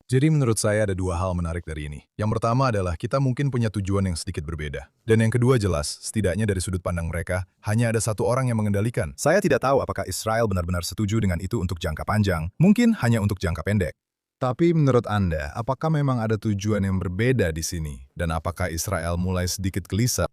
Jadi menurut saya ada dua hal menarik dari ini. Yang pertama adalah kita mungkin punya tujuan yang sedikit berbeda. Dan yang kedua jelas, setidaknya dari sudut pandang mereka, hanya ada satu orang yang mengendalikan. Saya tidak tahu apakah Israel benar-benar setuju dengan itu untuk jangka panjang, mungkin hanya untuk jangka pendek. Tapi menurut Anda, apakah memang ada tujuan yang berbeda di sini? Dan apakah Israel mulai sedikit gelisah?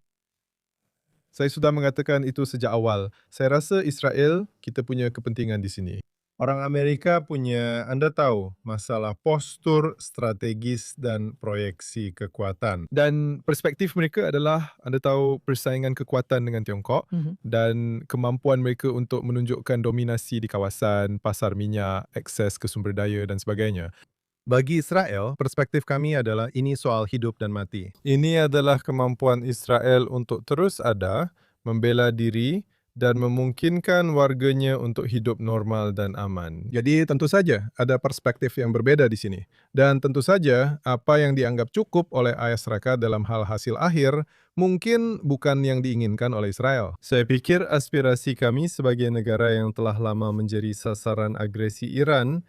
Saya sudah mengatakan itu sejak awal. Saya rasa Israel, kita punya kepentingan di sini. Orang Amerika punya, Anda tahu, masalah postur, strategis, dan proyeksi kekuatan. Dan perspektif mereka adalah, Anda tahu, persaingan kekuatan dengan Tiongkok dan kemampuan mereka untuk menunjukkan dominasi di kawasan, pasar minyak, akses ke sumber daya, dan sebagainya. Bagi Israel, perspektif kami adalah ini soal hidup dan mati. Ini adalah kemampuan Israel untuk terus ada, membela diri, dan memungkinkan warganya untuk hidup normal dan aman. Jadi tentu saja ada perspektif yang berbeda di sini. Dan tentu saja apa yang dianggap cukup oleh AS Raka dalam hal hasil akhir mungkin bukan yang diinginkan oleh Israel. Saya pikir aspirasi kami sebagai negara yang telah lama menjadi sasaran agresi Iran,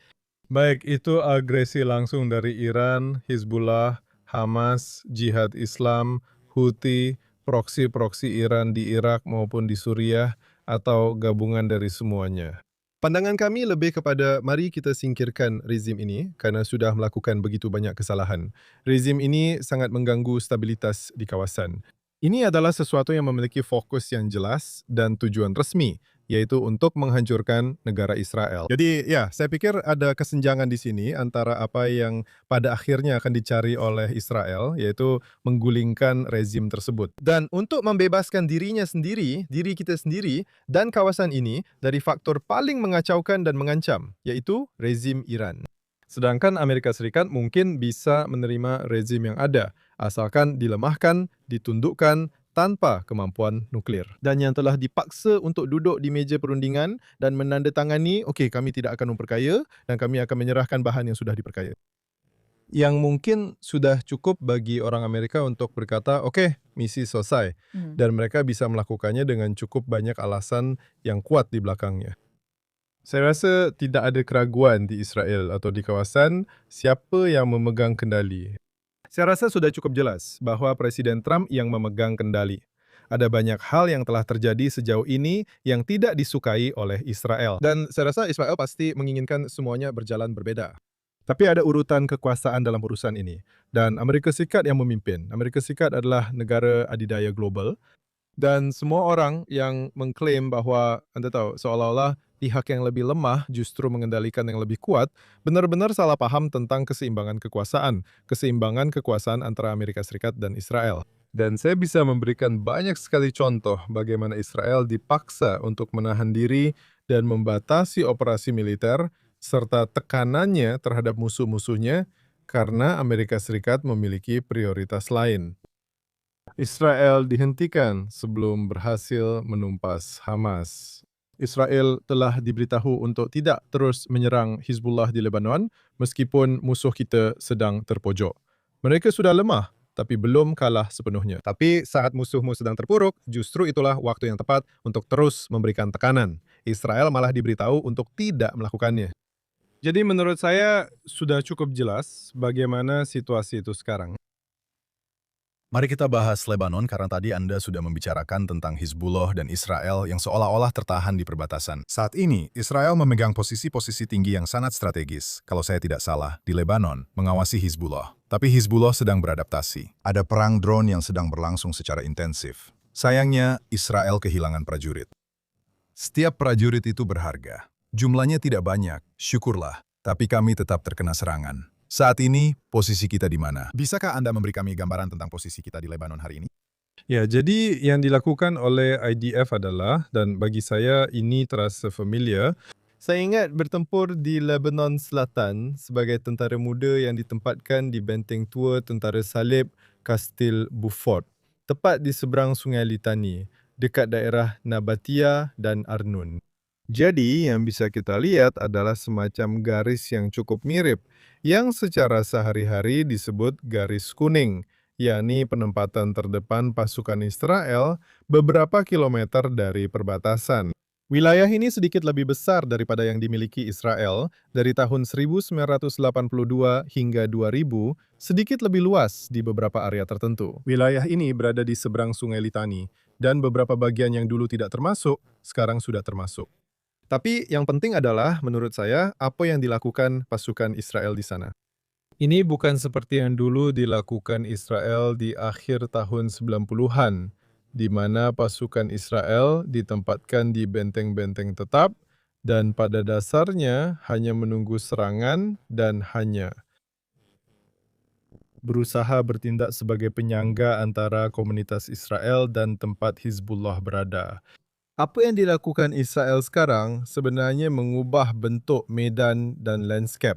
baik itu agresi langsung dari Iran, Hizbullah, Hamas, Jihad Islam, Houthi, proksi-proksi Iran di Irak maupun di Suriah, atau gabungan dari semuanya. Pandangan kami lebih kepada mari kita singkirkan rezim ini karena sudah melakukan begitu banyak kesalahan. Rezim ini sangat mengganggu stabilitas di kawasan. Ini adalah sesuatu yang memiliki fokus yang jelas dan tujuan resmi, yaitu untuk menghancurkan negara Israel. Jadi ya, saya pikir ada kesenjangan di sini antara apa yang pada akhirnya akan dicari oleh Israel, yaitu menggulingkan rezim tersebut. Dan untuk membebaskan dirinya sendiri, diri kita sendiri, dan kawasan ini dari faktor paling mengacaukan dan mengancam, yaitu rezim Iran. Sedangkan Amerika Serikat mungkin bisa menerima rezim yang ada, asalkan dilemahkan, ditundukkan, tanpa kemampuan nuklir. Dan yang telah dipaksa untuk duduk di meja perundingan dan menandatangani, okey, kami tidak akan memperkaya dan kami akan menyerahkan bahan yang sudah diperkaya. Yang mungkin sudah cukup bagi orang Amerika untuk berkata, okey, misi selesai. Dan mereka bisa melakukannya dengan cukup banyak alasan yang kuat di belakangnya. Saya rasa tidak ada keraguan di Israel atau di kawasan siapa yang memegang kendali. Saya rasa sudah cukup jelas bahwa Presiden Trump yang memegang kendali. Ada banyak hal yang telah terjadi sejauh ini yang tidak disukai oleh Israel. Dan saya rasa Israel pasti menginginkan semuanya berjalan berbeda. Tapi ada urutan kekuasaan dalam urusan ini. Dan Amerika Serikat yang memimpin. Amerika Serikat adalah negara adidaya global. Dan semua orang yang mengklaim bahwa, Anda tahu, seolah-olah pihak yang lebih lemah justru mengendalikan yang lebih kuat, benar-benar salah paham tentang keseimbangan kekuasaan antara Amerika Serikat dan Israel. Dan saya bisa memberikan banyak sekali contoh bagaimana Israel dipaksa untuk menahan diri dan membatasi operasi militer, serta tekanannya terhadap musuh-musuhnya karena Amerika Serikat memiliki prioritas lain. Israel dihentikan sebelum berhasil menumpas Hamas. Israel telah diberitahu untuk tidak terus menyerang Hizbullah di Lebanon meskipun musuh kita sedang terpojok. Mereka sudah lemah, tapi belum kalah sepenuhnya. Tapi saat musuhmu sedang terpuruk, justru itulah waktu yang tepat untuk terus memberikan tekanan. Israel malah diberitahu untuk tidak melakukannya. Jadi menurut saya sudah cukup jelas bagaimana situasi itu sekarang.
Mari kita bahas Lebanon karena tadi Anda sudah membicarakan tentang Hizbullah dan Israel yang seolah-olah tertahan di perbatasan. Saat ini, Israel memegang posisi-posisi tinggi yang sangat strategis, kalau saya tidak salah, di Lebanon, mengawasi Hizbullah. Tapi Hizbullah sedang beradaptasi. Ada perang drone yang sedang berlangsung secara intensif. Sayangnya, Israel kehilangan prajurit. Setiap prajurit itu berharga. Jumlahnya tidak banyak, syukurlah. Tapi kami tetap terkena serangan. Saat ini, posisi kita di mana? Bisakah Anda memberi kami gambaran tentang posisi kita di Lebanon hari ini?
Ya, jadi yang dilakukan oleh IDF adalah, dan bagi saya ini terasa familiar, saya ingat bertempur di Lebanon Selatan sebagai tentara muda yang ditempatkan di benteng tua Tentara Salib Kastil Beaufort, tepat di seberang Sungai Litani, dekat daerah Nabatia dan Arnun. Jadi, yang bisa kita lihat adalah semacam garis yang cukup mirip, yang secara sehari-hari disebut garis kuning, yakni penempatan terdepan pasukan Israel beberapa kilometer dari perbatasan. Wilayah ini sedikit lebih besar daripada yang dimiliki Israel dari tahun 1982 hingga 2000, sedikit lebih luas di beberapa area tertentu. Wilayah ini berada di seberang Sungai Litani, dan beberapa bagian yang dulu tidak termasuk, sekarang sudah termasuk. Tapi yang penting adalah, menurut saya, apa yang dilakukan pasukan Israel di sana. Ini bukan seperti yang dulu dilakukan Israel di akhir tahun 90-an, di mana pasukan Israel ditempatkan di benteng-benteng tetap dan pada dasarnya hanya menunggu serangan dan hanya berusaha bertindak sebagai penyangga antara komunitas Israel dan tempat Hizbullah berada. Apa yang dilakukan Israel sekarang sebenarnya mengubah bentuk medan dan landscape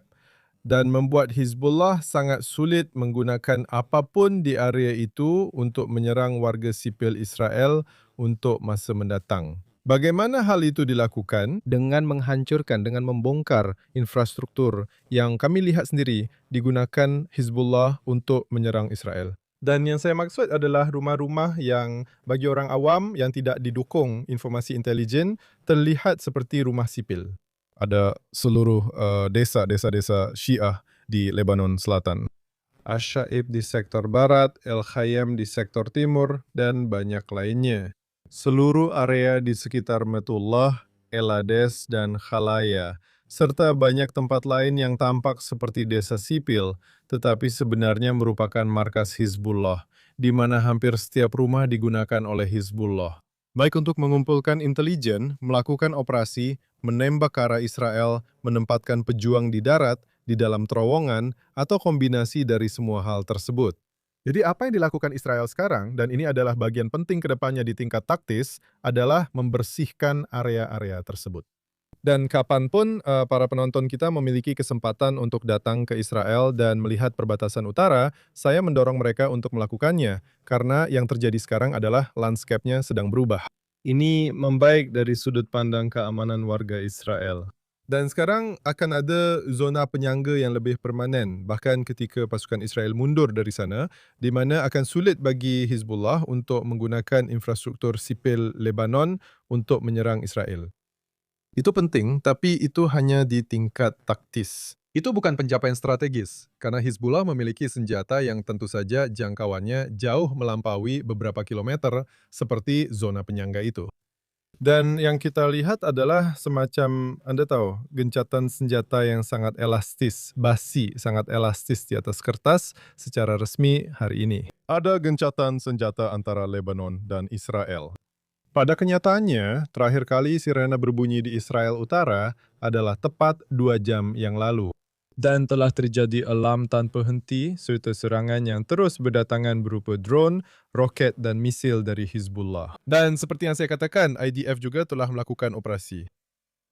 dan membuat Hizbullah sangat sulit menggunakan apapun di area itu untuk menyerang warga sipil Israel untuk masa mendatang. Bagaimana hal itu dilakukan? Dengan menghancurkan, dengan membongkar infrastruktur yang kami lihat sendiri digunakan Hizbullah untuk menyerang Israel. Dan yang saya maksud adalah rumah-rumah yang bagi orang awam yang tidak didukung informasi intelijen terlihat seperti rumah sipil. Ada seluruh desa-desa Syiah di Lebanon Selatan. Ash-Shaib di sektor barat, El-Khayam di sektor timur, dan banyak lainnya. Seluruh area di sekitar Metullah, El-Ades, dan Khalaya, serta banyak tempat lain yang tampak seperti desa sipil, tetapi sebenarnya merupakan markas Hizbullah, di mana hampir setiap rumah digunakan oleh Hizbullah.
Baik untuk mengumpulkan intelijen, melakukan operasi, menembak ke arah Israel, menempatkan pejuang di darat, di dalam terowongan, atau kombinasi dari semua hal tersebut. Jadi apa yang dilakukan Israel sekarang, dan ini adalah bagian penting ke depannya di tingkat taktis, adalah membersihkan area-area tersebut. Dan kapanpun para penonton kita memiliki kesempatan untuk datang ke Israel dan melihat perbatasan utara, saya mendorong mereka untuk melakukannya, karena yang terjadi sekarang adalah landscape-nya sedang berubah. Ini membaik dari sudut pandang keamanan warga Israel. Dan sekarang akan ada zona penyangga yang lebih permanen, bahkan ketika pasukan Israel mundur dari sana, di mana akan sulit bagi Hizbullah untuk menggunakan infrastruktur sipil Lebanon untuk menyerang Israel. Itu penting, tapi itu hanya di tingkat taktis. Itu bukan pencapaian strategis, karena Hizbullah memiliki senjata yang tentu saja jangkauannya jauh melampaui beberapa kilometer, seperti zona penyangga itu. Dan yang kita lihat adalah semacam, Anda tahu, gencatan senjata yang sangat elastis, basi, sangat elastis di atas kertas secara resmi hari ini. Ada gencatan senjata antara Lebanon dan Israel. Pada kenyataannya, terakhir kali sirena berbunyi di Israel Utara adalah tepat 2 jam yang lalu. Dan telah terjadi alarm tanpa henti serta serangan yang terus berdatangan berupa drone, roket dan misil dari Hizbullah. Dan seperti yang saya katakan, IDF juga telah melakukan operasi.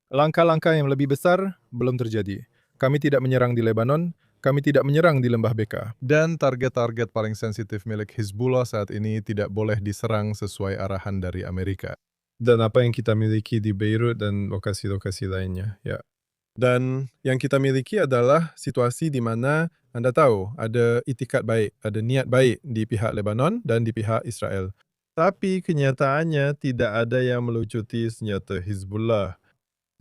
Langkah-langkah yang lebih besar belum terjadi. Kami tidak menyerang di Lebanon, kami tidak menyerang di Lembah Beka. Dan target-target paling sensitif milik Hizbullah saat ini tidak boleh diserang sesuai arahan dari Amerika. Dan apa yang kita miliki di Beirut dan lokasi-lokasi lainnya, ya. Dan yang kita miliki adalah situasi di mana Anda tahu ada itikat baik, ada niat baik di pihak Lebanon dan di pihak Israel. Tapi kenyataannya tidak ada yang melucuti senjata Hizbullah.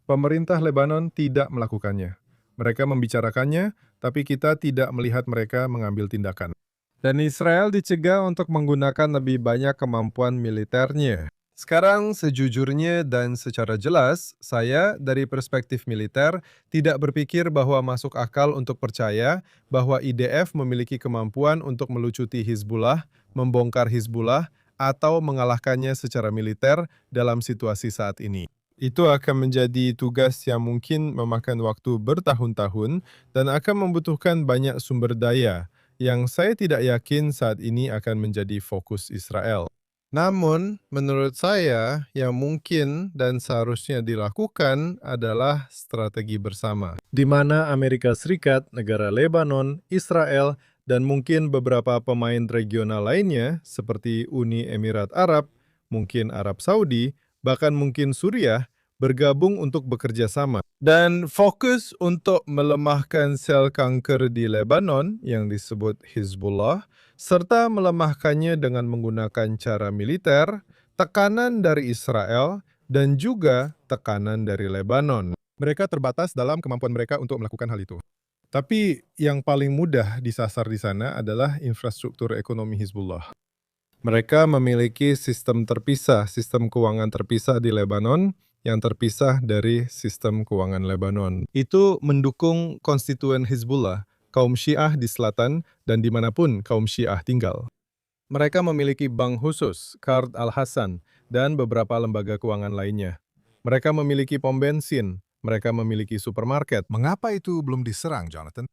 Pemerintah Lebanon tidak melakukannya. Mereka membicarakannya, tapi kita tidak melihat mereka mengambil tindakan. Dan Israel dicegah untuk menggunakan lebih banyak kemampuan militernya. Sekarang sejujurnya dan secara jelas, saya dari perspektif militer tidak berpikir bahwa masuk akal untuk percaya bahwa IDF memiliki kemampuan untuk melucuti Hizbullah, membongkar Hizbullah, atau mengalahkannya secara militer dalam situasi saat ini. Itu akan menjadi tugas yang mungkin memakan waktu bertahun-tahun dan akan membutuhkan banyak sumber daya yang saya tidak yakin saat ini akan menjadi fokus Israel. Namun, menurut saya, yang mungkin dan seharusnya dilakukan adalah strategi bersama, di mana Amerika Serikat, negara Lebanon, Israel, dan mungkin beberapa pemain regional lainnya seperti Uni Emirat Arab, mungkin Arab Saudi, bahkan mungkin Suriah, bergabung untuk bekerja sama. Dan fokus untuk melemahkan sel kanker di Lebanon yang disebut Hizbullah, serta melemahkannya dengan menggunakan cara militer, tekanan dari Israel, dan juga tekanan dari Lebanon. Mereka terbatas dalam kemampuan mereka untuk melakukan hal itu. Tapi yang paling mudah disasar di sana adalah infrastruktur ekonomi Hizbullah. Mereka memiliki sistem terpisah, sistem keuangan terpisah di Lebanon, yang terpisah dari sistem keuangan Lebanon. Itu mendukung konstituen Hizbullah, kaum Syiah di selatan, dan dimanapun kaum Syiah tinggal. Mereka memiliki bank khusus, Qard Al-Hassan, dan beberapa lembaga keuangan lainnya. Mereka memiliki pom bensin, mereka memiliki supermarket.
Mengapa itu belum diserang, Jonathan?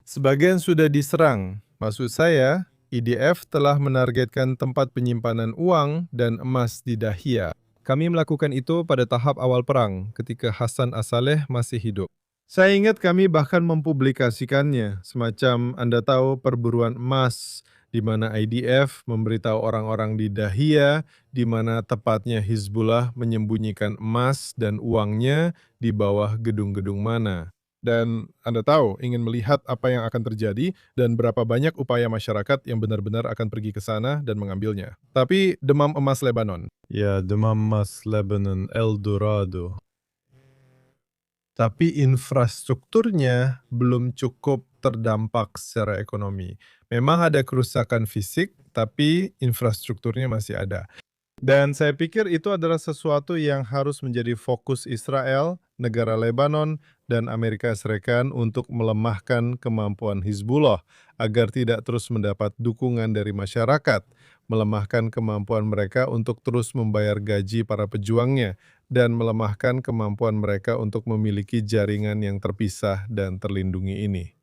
Sebagian sudah diserang. Maksud saya, IDF telah menargetkan tempat penyimpanan uang dan emas di Dahia. Kami melakukan itu pada tahap awal perang, ketika Hasan As-Saleh masih hidup. Saya ingat kami bahkan mempublikasikannya, semacam Anda tahu perburuan emas, di mana IDF memberitahu orang-orang di Dahia, di mana tepatnya Hizbullah menyembunyikan emas dan uangnya di bawah gedung-gedung mana. Dan Anda tahu, ingin melihat apa yang akan terjadi dan berapa banyak upaya masyarakat yang benar-benar akan pergi ke sana dan mengambilnya. Tapi demam emas Lebanon. Ya, demam emas Lebanon, El Dorado. Tapi infrastrukturnya belum cukup terdampak secara ekonomi. Memang ada kerusakan fisik, tapi infrastrukturnya masih ada. Dan saya pikir itu adalah sesuatu yang harus menjadi fokus Israel, negara Lebanon, dan Amerika Serikat untuk melemahkan kemampuan Hizbullah agar tidak terus mendapat dukungan dari masyarakat. melemahkan kemampuan mereka untuk terus membayar gaji para pejuangnya, dan melemahkan kemampuan mereka untuk memiliki jaringan yang terpisah dan terlindungi ini.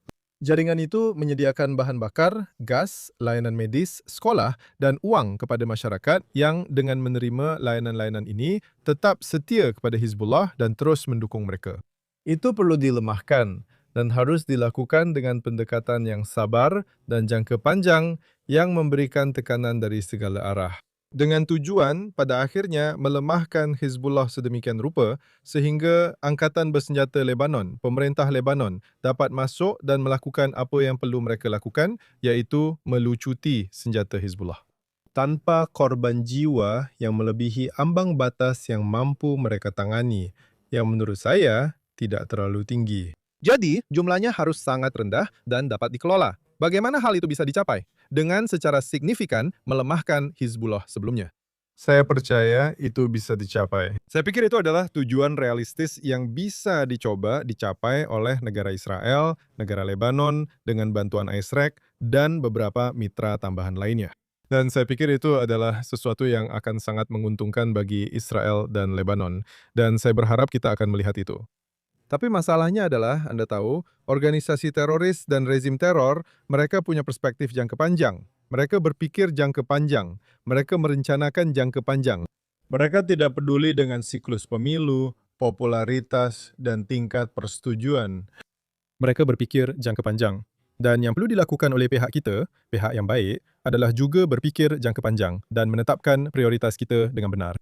Jaringan itu menyediakan bahan bakar, gas, layanan medis, sekolah, dan uang kepada masyarakat yang dengan menerima layanan-layanan ini tetap setia kepada Hizbullah dan terus mendukung mereka. Itu perlu dilemahkan dan harus dilakukan dengan pendekatan yang sabar dan jangka panjang yang memberikan tekanan dari segala arah. Dengan tujuan pada akhirnya melemahkan Hizbullah sedemikian rupa sehingga Angkatan Bersenjata Lebanon, pemerintah Lebanon, dapat masuk dan melakukan apa yang perlu mereka lakukan, iaitu melucuti senjata Hizbullah. Tanpa korban jiwa yang melebihi ambang batas yang mampu mereka tangani, yang menurut saya tidak terlalu tinggi. Jadi, jumlahnya harus sangat rendah dan dapat dikelola. Bagaimana hal itu bisa dicapai? Dengan secara signifikan melemahkan Hizbullah sebelumnya. Saya percaya itu bisa dicapai. Saya pikir itu adalah tujuan realistis yang bisa dicapai oleh negara Israel, negara Lebanon, dengan bantuan ISRAC, dan beberapa mitra tambahan lainnya. Dan saya pikir itu adalah sesuatu yang akan sangat menguntungkan bagi Israel dan Lebanon. Dan saya berharap kita akan melihat itu. Tapi masalahnya adalah, Anda tahu, organisasi teroris dan rezim teror, mereka punya perspektif jangka panjang. Mereka berpikir jangka panjang. Mereka merencanakan jangka panjang. Mereka tidak peduli dengan siklus pemilu, popularitas, dan tingkat persetujuan. Mereka berpikir jangka panjang. Dan yang perlu dilakukan oleh pihak kita, pihak yang baik, adalah juga berpikir jangka panjang dan menetapkan prioritas kita dengan benar.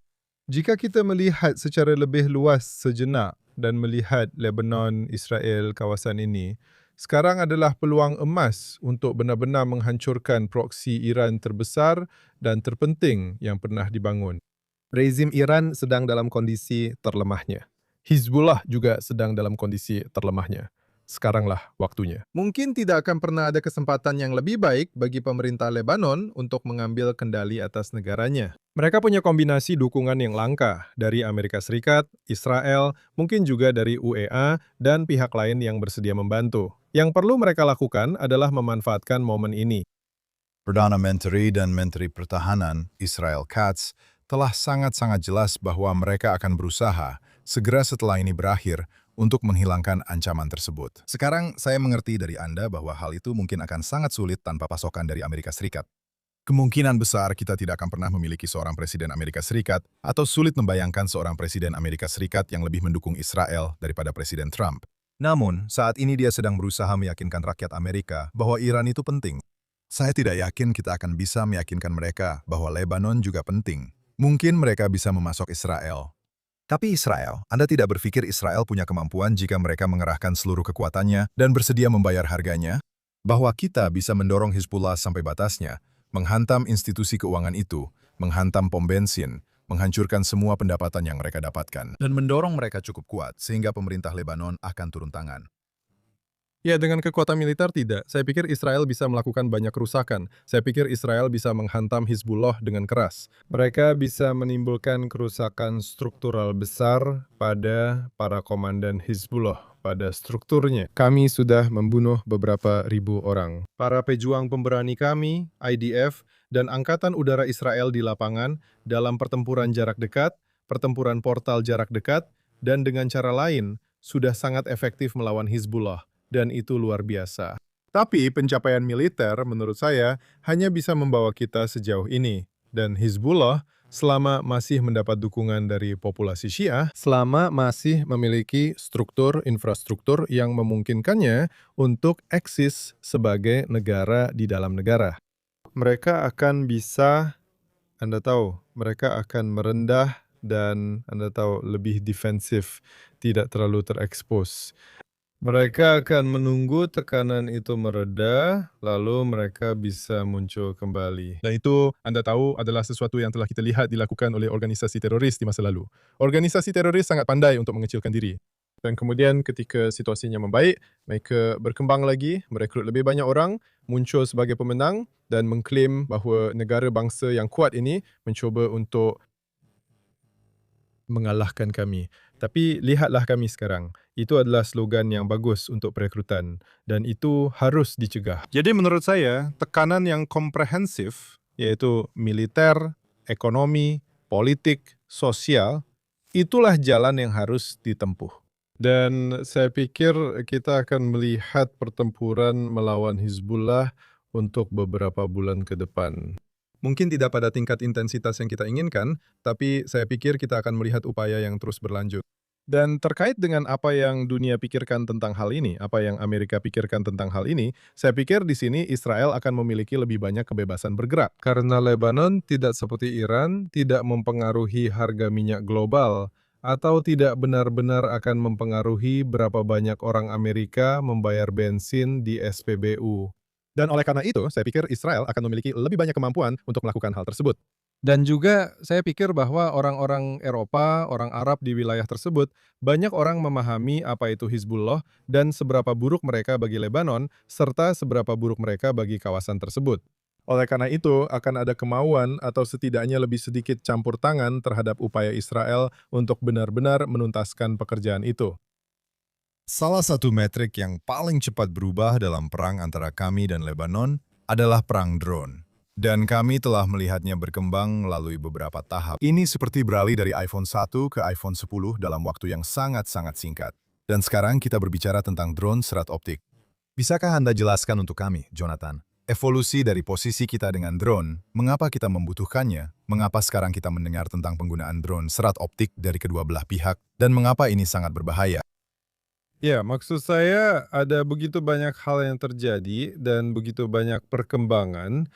Jika kita melihat secara lebih luas sejenak dan melihat Lebanon, Israel, kawasan ini, sekarang adalah peluang emas untuk benar-benar menghancurkan proksi Iran terbesar dan terpenting yang pernah dibangun. Rezim Iran sedang dalam kondisi terlemahnya. Hizbullah juga sedang dalam kondisi terlemahnya. Sekaranglah waktunya. Mungkin tidak akan pernah ada kesempatan yang lebih baik bagi pemerintah Lebanon untuk mengambil kendali atas negaranya. Mereka punya kombinasi dukungan yang langka dari Amerika Serikat, Israel, mungkin juga dari UEA, dan pihak lain yang bersedia membantu. Yang perlu mereka lakukan adalah memanfaatkan momen ini.
Perdana Menteri dan Menteri Pertahanan Israel Katz telah sangat-sangat jelas bahwa mereka akan berusaha segera setelah ini berakhir untuk menghilangkan ancaman tersebut. Sekarang saya mengerti dari Anda bahwa hal itu mungkin akan sangat sulit tanpa pasokan dari Amerika Serikat. Kemungkinan besar kita tidak akan pernah memiliki seorang presiden Amerika Serikat atau sulit membayangkan seorang presiden Amerika Serikat yang lebih mendukung Israel daripada Presiden Trump. Namun, saat ini dia sedang berusaha meyakinkan rakyat Amerika bahwa Iran itu penting. Saya tidak yakin kita akan bisa meyakinkan mereka bahwa Lebanon juga penting. Mungkin mereka bisa memasok Israel. Tapi Israel, Anda tidak berpikir Israel punya kemampuan jika mereka mengerahkan seluruh kekuatannya dan bersedia membayar harganya? Bahwa kita bisa mendorong Hizbullah sampai batasnya, menghantam institusi keuangan itu, menghantam pom bensin, menghancurkan semua pendapatan yang mereka dapatkan, dan mendorong mereka cukup kuat sehingga pemerintah Lebanon akan turun tangan.
Ya, dengan kekuatan militer tidak. Saya pikir Israel bisa melakukan banyak kerusakan. Saya pikir Israel bisa menghantam Hizbullah dengan keras. Mereka bisa menimbulkan kerusakan struktural besar pada para komandan Hizbullah, pada strukturnya. Kami sudah membunuh beberapa ribu orang. Para pejuang pemberani kami, IDF, dan Angkatan Udara Israel di lapangan dalam pertempuran jarak dekat, pertempuran portal jarak dekat, dan dengan cara lain sudah sangat efektif melawan Hizbullah. Dan itu luar biasa. Tapi pencapaian militer menurut saya hanya bisa membawa kita sejauh ini. Dan Hizbullah selama masih mendapat dukungan dari populasi Syiah, selama masih memiliki infrastruktur yang memungkinkannya untuk eksis sebagai negara di dalam negara. Mereka akan bisa, Anda tahu, mereka akan merendah dan Anda tahu lebih defensif, tidak terlalu terekspos. Mereka akan menunggu tekanan itu mereda, lalu mereka bisa muncul kembali. Dan itu, Anda tahu, adalah sesuatu yang telah kita lihat dilakukan oleh organisasi teroris di masa lalu. Organisasi teroris sangat pandai untuk mengecilkan diri. Dan kemudian ketika situasinya membaik, mereka berkembang lagi, merekrut lebih banyak orang, muncul sebagai pemenang, dan mengklaim bahawa negara bangsa yang kuat ini mencuba untuk mengalahkan kami. Tapi lihatlah kami sekarang. Itu adalah slogan yang bagus untuk perekrutan dan itu harus dicegah. Jadi menurut saya, tekanan yang komprehensif yaitu militer, ekonomi, politik, sosial, itulah jalan yang harus ditempuh. Dan saya pikir kita akan melihat pertempuran melawan Hizbullah untuk beberapa bulan ke depan. Mungkin tidak pada tingkat intensitas yang kita inginkan, tapi saya pikir kita akan melihat upaya yang terus berlanjut. Dan terkait dengan apa yang dunia pikirkan tentang hal ini, apa yang Amerika pikirkan tentang hal ini, saya pikir di sini Israel akan memiliki lebih banyak kebebasan bergerak.
Karena Lebanon tidak seperti Iran, tidak mempengaruhi harga minyak global, atau tidak benar-benar akan mempengaruhi berapa banyak orang Amerika membayar bensin di SPBU.
Dan oleh karena itu, saya pikir Israel akan memiliki lebih banyak kemampuan untuk melakukan hal tersebut.
Dan juga saya pikir bahwa orang-orang Eropa, orang Arab di wilayah tersebut, banyak orang memahami apa itu Hizbullah dan seberapa buruk mereka bagi Lebanon, serta seberapa buruk mereka bagi kawasan tersebut.
Oleh karena itu, akan ada kemauan atau setidaknya lebih sedikit campur tangan terhadap upaya Israel untuk benar-benar menuntaskan pekerjaan itu.
Salah satu metrik yang paling cepat berubah dalam perang antara kami dan Lebanon adalah perang drone. Dan kami telah melihatnya berkembang melalui beberapa tahap. Ini seperti beralih dari iPhone 1 ke iPhone 10 dalam waktu yang sangat-sangat singkat. Dan sekarang kita berbicara tentang drone serat optik. Bisakah Anda jelaskan untuk kami, Jonathan, evolusi dari posisi kita dengan drone, mengapa kita membutuhkannya, mengapa sekarang kita mendengar tentang penggunaan drone serat optik dari kedua belah pihak, dan mengapa ini sangat berbahaya?
Ya, maksud saya ada begitu banyak hal yang terjadi dan begitu banyak perkembangan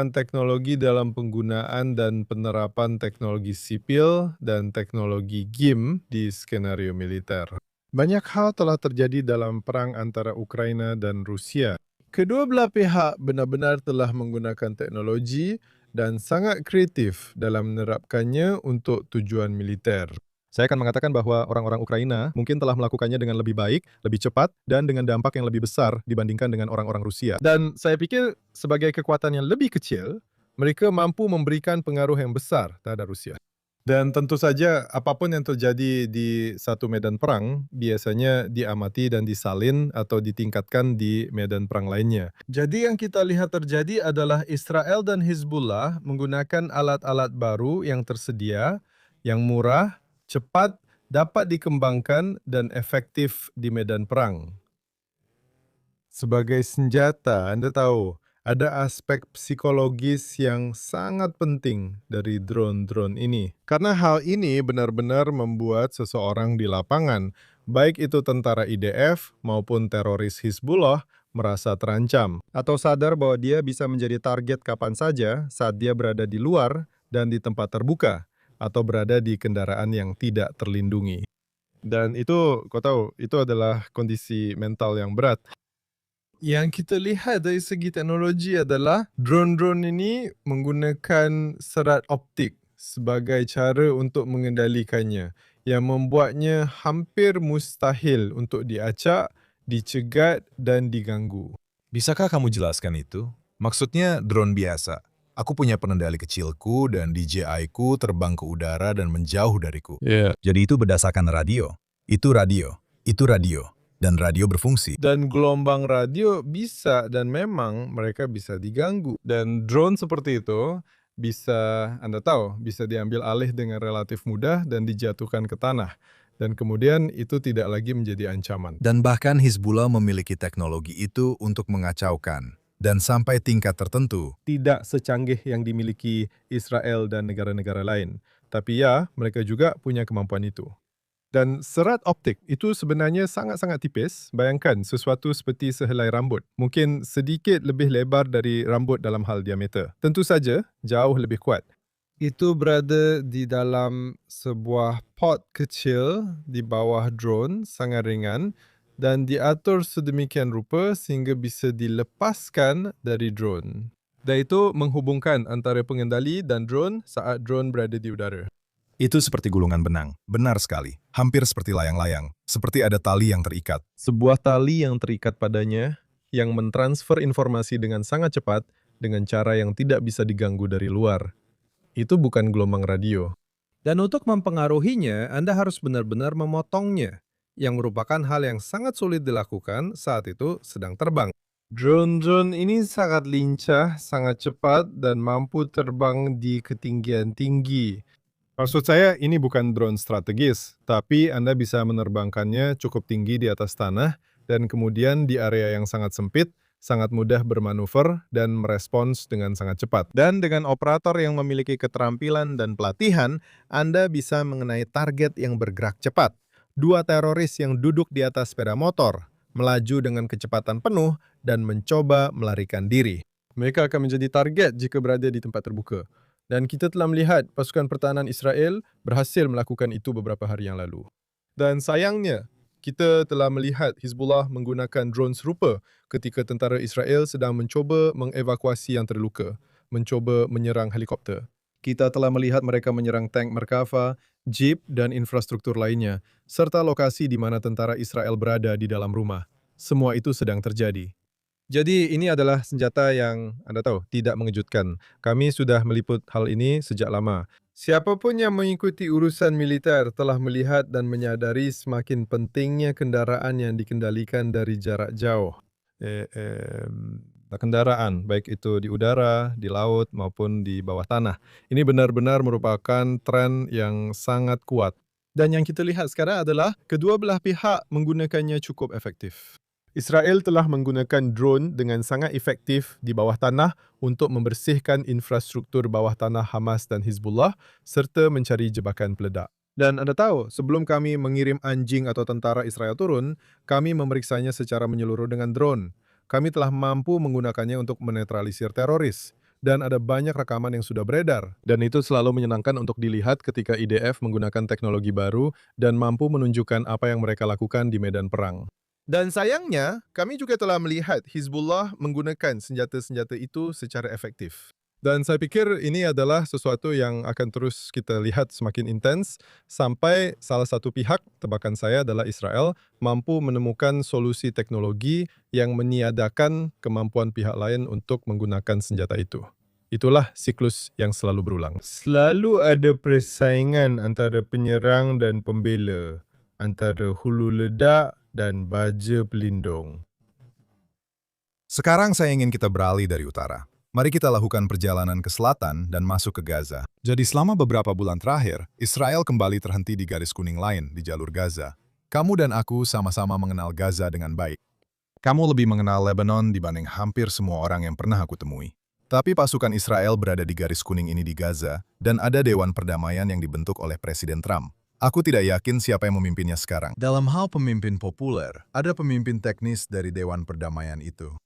teknologi dalam penggunaan dan penerapan teknologi sipil dan teknologi GIM di skenario militer.
Banyak hal telah terjadi dalam perang antara Ukraina dan Rusia.
Kedua belah pihak benar-benar telah menggunakan teknologi dan sangat kreatif dalam menerapkannya untuk tujuan militer.
Saya akan mengatakan bahwa orang-orang Ukraina mungkin telah melakukannya dengan lebih baik, lebih cepat, dan dengan dampak yang lebih besar dibandingkan dengan orang-orang Rusia.
Dan saya pikir sebagai kekuatan yang lebih kecil, mereka mampu memberikan pengaruh yang besar terhadap Rusia. Dan tentu saja apapun yang terjadi di satu medan perang biasanya diamati dan disalin atau ditingkatkan di medan perang lainnya. Jadi yang kita lihat terjadi adalah Israel dan Hizbullah menggunakan alat-alat baru yang tersedia, yang murah, cepat, dapat dikembangkan, dan efektif di medan perang. Sebagai senjata, Anda tahu, ada aspek psikologis yang sangat penting dari drone-drone ini. Karena hal ini benar-benar membuat seseorang di lapangan, baik itu tentara IDF maupun teroris Hizbullah, merasa terancam. Atau sadar bahwa dia bisa menjadi target kapan saja saat dia berada di luar dan di tempat terbuka, atau berada di kendaraan yang tidak terlindungi. Dan itu, kau tahu, itu adalah kondisi mental yang berat. Yang kita lihat dari segi teknologi adalah drone-drone ini menggunakan serat optik sebagai cara untuk mengendalikannya, yang membuatnya hampir mustahil untuk diacak, dicegat, dan diganggu.
Bisakah kamu jelaskan itu? Maksudnya drone biasa. Aku punya pengendali kecilku dan DJI-ku terbang ke udara dan menjauh dariku. Jadi itu berdasarkan radio. Itu radio. Itu radio. Dan radio berfungsi.
Dan gelombang radio bisa dan memang mereka bisa diganggu. Dan drone seperti itu bisa, Anda tahu, bisa diambil alih dengan relatif mudah dan dijatuhkan ke tanah. Dan kemudian itu tidak lagi menjadi ancaman.
Dan bahkan Hizbullah memiliki teknologi itu untuk mengacaukan. Dan sampai tingkat tertentu.
Tidak secanggih yang dimiliki Israel dan negara-negara lain. Tapi ya, mereka juga punya kemampuan itu. Dan serat optik itu sebenarnya sangat-sangat tipis. Bayangkan sesuatu seperti sehelai rambut. Mungkin sedikit lebih lebar dari rambut dalam hal diameter. Tentu saja, jauh lebih kuat. Itu berada di dalam sebuah pot kecil di bawah drone, sangat ringan, dan diatur sedemikian rupa sehingga bisa dilepaskan dari drone. Dan itu menghubungkan antara pengendali dan drone saat drone berada di udara.
Itu seperti gulungan benang. Benar sekali. Hampir seperti layang-layang. Seperti ada tali yang terikat.
Sebuah tali yang terikat padanya, yang mentransfer informasi dengan sangat cepat, dengan cara yang tidak bisa diganggu dari luar. Itu bukan gelombang radio. Dan untuk mempengaruhinya, Anda harus benar-benar memotongnya, yang merupakan hal yang sangat sulit dilakukan saat itu sedang terbang. Drone-drone ini sangat lincah, sangat cepat, dan mampu terbang di ketinggian tinggi.
Maksud saya ini bukan drone strategis, tapi Anda bisa menerbangkannya cukup tinggi di atas tanah dan kemudian di area yang sangat sempit, sangat mudah bermanuver dan merespons dengan sangat cepat. Dan dengan operator yang memiliki keterampilan dan pelatihan, Anda bisa mengenai target yang bergerak cepat. Dua teroris yang duduk di atas sepeda motor, melaju dengan kecepatan penuh dan mencoba melarikan diri.
Mereka akan menjadi target jika berada di tempat terbuka. Dan kita telah melihat pasukan pertahanan Israel berhasil melakukan itu beberapa hari yang lalu. Dan sayangnya, kita telah melihat Hizbullah menggunakan drone serupa ketika tentara Israel sedang mencoba mengevakuasi yang terluka, mencoba menyerang helikopter. Kita telah melihat mereka menyerang tank Merkava, jeep, dan infrastruktur lainnya, serta lokasi di mana tentara Israel berada di dalam rumah. Semua itu sedang terjadi. Jadi ini adalah senjata yang Anda tahu, tidak mengejutkan. Kami sudah meliput hal ini sejak lama. Siapapun yang mengikuti urusan militer telah melihat dan menyadari semakin pentingnya kendaraan yang dikendalikan dari jarak jauh. Kendaraan, baik itu di udara, di laut, maupun di bawah tanah. Ini benar-benar merupakan tren yang sangat kuat. Dan yang kita lihat sekarang adalah kedua belah pihak menggunakannya cukup efektif. Israel telah menggunakan drone dengan sangat efektif di bawah tanah untuk membersihkan infrastruktur bawah tanah Hamas dan Hizbullah serta mencari jebakan peledak. Dan Anda tahu, sebelum kami mengirim anjing atau tentara Israel turun, kami memeriksanya secara menyeluruh dengan drone. Kami telah mampu menggunakannya untuk menetralisir teroris. Dan ada banyak rekaman yang sudah beredar. Dan itu selalu menyenangkan untuk dilihat ketika IDF menggunakan teknologi baru dan mampu menunjukkan apa yang mereka lakukan di medan perang. Dan sayangnya, kami juga telah melihat Hizbullah menggunakan senjata-senjata itu secara efektif. Dan saya pikir ini adalah sesuatu yang akan terus kita lihat semakin intens sampai salah satu pihak, tebakan saya adalah Israel, mampu menemukan solusi teknologi yang meniadakan kemampuan pihak lain untuk menggunakan senjata itu. Itulah siklus yang selalu berulang. Selalu ada persaingan antara penyerang dan pembela, antara hulu ledak dan baja pelindung.
Sekarang saya ingin kita beralih dari utara. Mari kita lakukan perjalanan ke selatan dan masuk ke Gaza. Jadi selama beberapa bulan terakhir, Israel kembali terhenti di garis kuning lain di jalur Gaza. Kamu dan aku sama-sama mengenal Gaza dengan baik. Kamu lebih mengenal Lebanon dibanding hampir semua orang yang pernah aku temui. Tapi pasukan Israel berada di garis kuning ini di Gaza, dan ada Dewan Perdamaian yang dibentuk oleh Presiden Trump. Aku tidak yakin siapa yang memimpinnya sekarang. Dalam hal pemimpin populer, ada pemimpin teknis dari Dewan Perdamaian itu.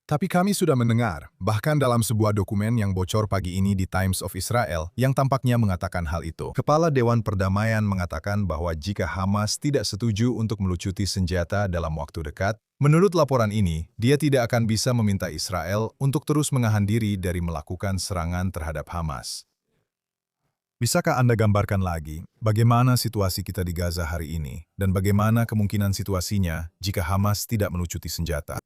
Tapi kami sudah mendengar, bahkan dalam sebuah dokumen yang bocor pagi ini di Times of Israel, yang tampaknya mengatakan hal itu. Kepala Dewan Perdamaian mengatakan bahwa jika Hamas tidak setuju untuk melucuti senjata dalam waktu dekat, menurut laporan ini, dia tidak akan bisa meminta Israel untuk terus menahan diri dari melakukan serangan terhadap Hamas. Bisakah Anda gambarkan lagi bagaimana situasi kita di Gaza hari ini dan bagaimana kemungkinan situasinya jika Hamas tidak melucuti senjata?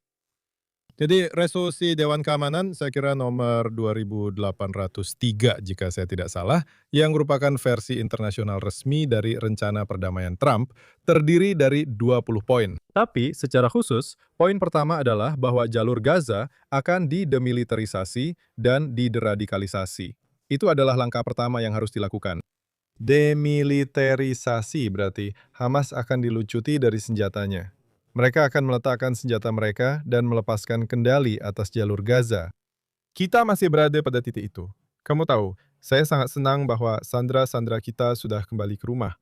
Jadi resolusi Dewan Keamanan saya kira nomor 2803 jika saya tidak salah, yang merupakan versi internasional resmi dari rencana perdamaian Trump, terdiri dari 20 poin. Tapi secara khusus, poin pertama adalah bahwa jalur Gaza akan didemilitarisasi dan dideradikalisasi. Itu adalah langkah pertama yang harus dilakukan. Demilitarisasi berarti Hamas akan dilucuti dari senjatanya. Mereka akan meletakkan senjata mereka dan melepaskan kendali atas jalur Gaza. Kita masih berada pada titik itu. Kamu tahu, saya sangat senang bahwa sandera-sandera kita sudah kembali ke rumah.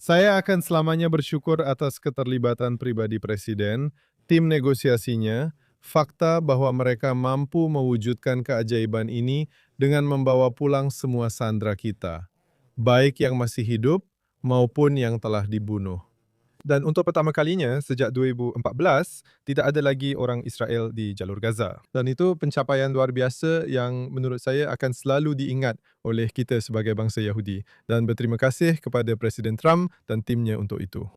Saya akan selamanya bersyukur atas keterlibatan pribadi Presiden, tim negosiasinya, fakta bahwa mereka mampu mewujudkan keajaiban ini dengan membawa pulang semua sandera kita, baik yang masih hidup maupun yang telah dibunuh. Dan untuk pertama kalinya sejak 2014, tidak ada lagi orang Israel di jalur Gaza. Dan itu pencapaian luar biasa yang menurut saya akan selalu diingat oleh kita sebagai bangsa Yahudi. Dan berterima kasih kepada Presiden Trump dan timnya untuk itu.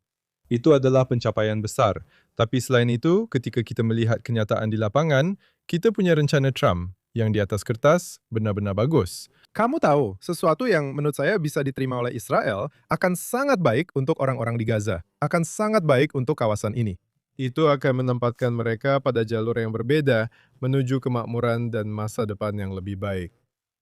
Itu adalah pencapaian besar. Tapi selain itu, ketika kita melihat kenyataan di lapangan, kita punya rencana Trump yang di atas kertas benar-benar bagus. Kamu tahu, sesuatu yang menurut saya bisa diterima oleh Israel akan sangat baik untuk orang-orang di Gaza, akan sangat baik untuk kawasan ini.
Itu akan menempatkan mereka pada jalur yang berbeda menuju kemakmuran dan masa depan yang lebih baik.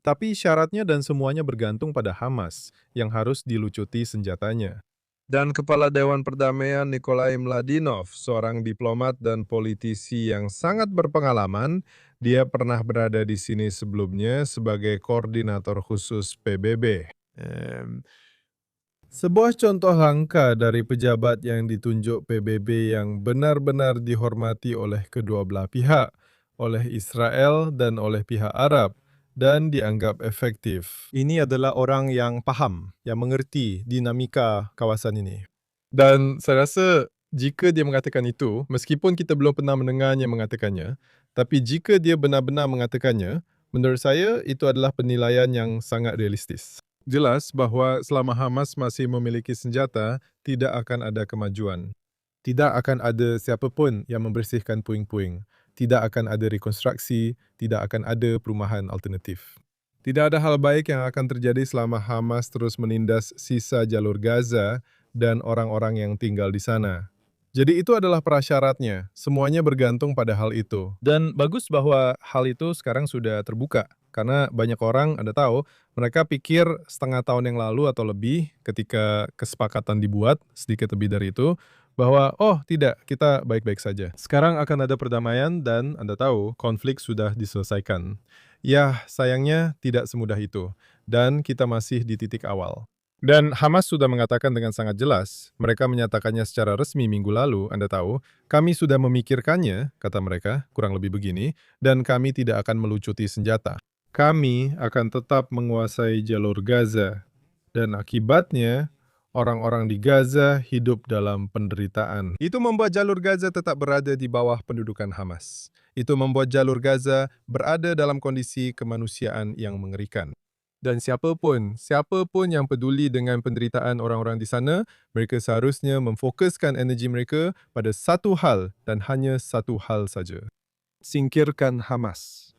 Tapi syaratnya dan semuanya bergantung pada Hamas yang harus dilucuti senjatanya.
Dan Kepala Dewan Perdamaian Nikolai Mladinov, seorang diplomat dan politisi yang sangat berpengalaman, dia pernah berada di sini sebelumnya sebagai koordinator khusus PBB. Sebuah contoh langka dari pejabat yang ditunjuk PBB yang benar-benar dihormati oleh kedua belah pihak, oleh Israel dan oleh pihak Arab, dan dianggap efektif.
Ini adalah orang yang paham, yang mengerti dinamika kawasan ini.
Dan saya rasa jika dia mengatakan itu, meskipun kita belum pernah mendengarnya mengatakannya, tapi jika dia benar-benar mengatakannya, menurut saya itu adalah penilaian yang sangat realistis.
Jelas bahwa selama Hamas masih memiliki senjata, tidak akan ada kemajuan. Tidak akan ada siapapun yang membersihkan puing-puing. Tidak akan ada rekonstruksi, tidak akan ada perumahan alternatif. Tidak ada hal baik yang akan terjadi selama Hamas terus menindas sisa jalur Gaza dan orang-orang yang tinggal di sana. Jadi itu adalah prasyaratnya, semuanya bergantung pada hal itu. Dan bagus bahwa hal itu sekarang sudah terbuka. Karena banyak orang, Anda tahu, mereka pikir setengah tahun yang lalu atau lebih ketika kesepakatan dibuat, sedikit lebih dari itu, bahwa oh tidak, kita baik-baik saja. Sekarang akan ada perdamaian dan Anda tahu konflik sudah diselesaikan. Ya, sayangnya tidak semudah itu. Dan kita masih di titik awal. Dan Hamas sudah mengatakan dengan sangat jelas, mereka menyatakannya secara resmi minggu lalu, Anda tahu, kami sudah memikirkannya, kata mereka, kurang lebih begini, dan kami tidak akan melucuti senjata. Kami akan tetap menguasai jalur Gaza, dan akibatnya orang-orang di Gaza hidup dalam penderitaan. Itu membuat jalur Gaza tetap berada di bawah pendudukan Hamas. Itu membuat jalur Gaza berada dalam kondisi kemanusiaan yang mengerikan. Dan siapapun yang peduli dengan penderitaan orang-orang di sana, mereka seharusnya memfokuskan energi mereka pada satu hal dan hanya satu hal saja. Singkirkan Hamas.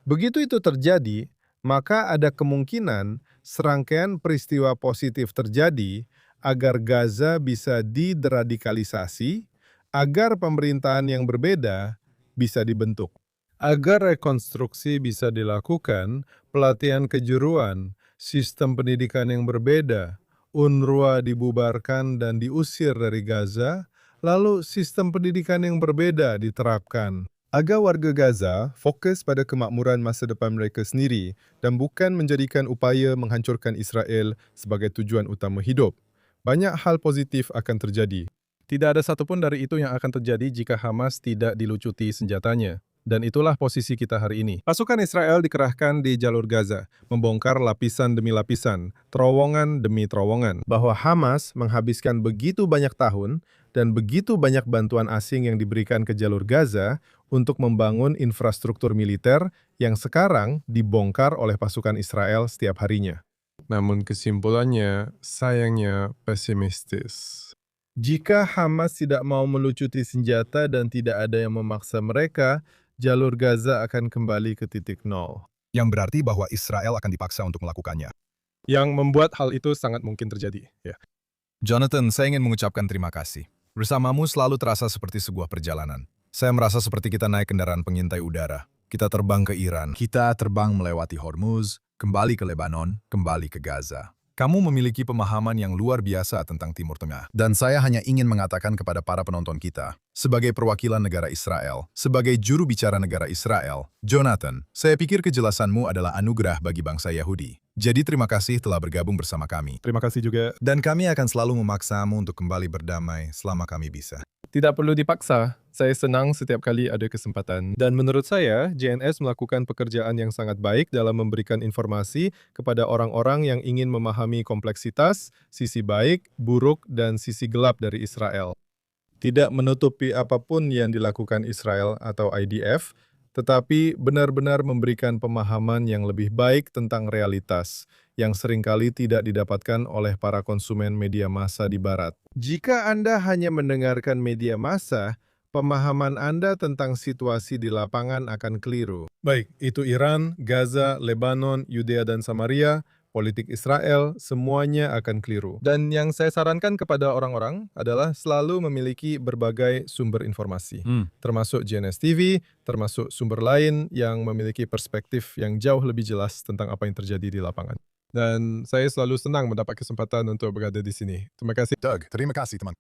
Begitu itu terjadi, maka ada kemungkinan serangkaian peristiwa positif terjadi agar Gaza bisa dideradikalisasi, agar pemerintahan yang berbeda bisa dibentuk. Agar rekonstruksi bisa dilakukan, pelatihan kejuruan, sistem pendidikan yang berbeda, UNRWA dibubarkan dan diusir dari Gaza, lalu sistem pendidikan yang berbeda diterapkan. Agar warga Gaza fokus pada kemakmuran masa depan mereka sendiri dan bukan menjadikan upaya menghancurkan Israel sebagai tujuan utama hidup. Banyak hal positif akan terjadi. Tidak ada satupun dari itu yang akan terjadi jika Hamas tidak dilucuti senjatanya. Dan itulah posisi kita hari ini. Pasukan Israel dikerahkan di jalur Gaza, membongkar lapisan demi lapisan, terowongan demi terowongan. Bahwa Hamas menghabiskan begitu banyak tahun dan begitu banyak bantuan asing yang diberikan ke jalur Gaza untuk membangun infrastruktur militer yang sekarang dibongkar oleh pasukan Israel setiap harinya. Namun kesimpulannya, sayangnya pesimistis. Jika Hamas tidak mau melucuti senjata dan tidak ada yang memaksa mereka, jalur Gaza akan kembali ke titik nol.
Yang berarti bahwa Israel akan dipaksa untuk melakukannya.
Yang membuat hal itu sangat mungkin terjadi. Ya.
Jonathan, saya ingin mengucapkan terima kasih. Bersamamu selalu terasa seperti sebuah perjalanan. Saya merasa seperti kita naik kendaraan pengintai udara. Kita terbang ke Iran. Kita terbang melewati Hormuz, kembali ke Lebanon, kembali ke Gaza. Kamu memiliki pemahaman yang luar biasa tentang Timur Tengah. Dan saya hanya ingin mengatakan kepada para penonton kita, sebagai perwakilan negara Israel, sebagai juru bicara negara Israel, Jonathan, saya pikir kejelasanmu adalah anugerah bagi bangsa Yahudi. Jadi terima kasih telah bergabung bersama kami.
Terima kasih juga.
Dan kami akan selalu memaksamu untuk kembali berdamai selama kami bisa.
Tidak perlu dipaksa. Saya senang setiap kali ada kesempatan. Dan menurut saya, JNS melakukan pekerjaan yang sangat baik dalam memberikan informasi kepada orang-orang yang ingin memahami kompleksitas, sisi baik, buruk, dan sisi gelap dari Israel. Tidak menutupi apapun yang dilakukan Israel atau IDF, tetapi benar-benar memberikan pemahaman yang lebih baik tentang realitas, yang seringkali tidak didapatkan oleh para konsumen media massa di Barat. Jika Anda hanya mendengarkan media massa, pemahaman Anda tentang situasi di lapangan akan keliru. Baik, itu Iran, Gaza, Lebanon, Yudea dan Samaria,
politik Israel, semuanya akan keliru. Dan yang saya sarankan kepada orang-orang adalah selalu memiliki berbagai sumber informasi, termasuk GNS TV, termasuk sumber lain yang memiliki perspektif yang jauh lebih jelas tentang apa yang terjadi di lapangan. Dan saya selalu senang mendapat kesempatan untuk berada di sini. Terima kasih.
Doug, terima kasih teman.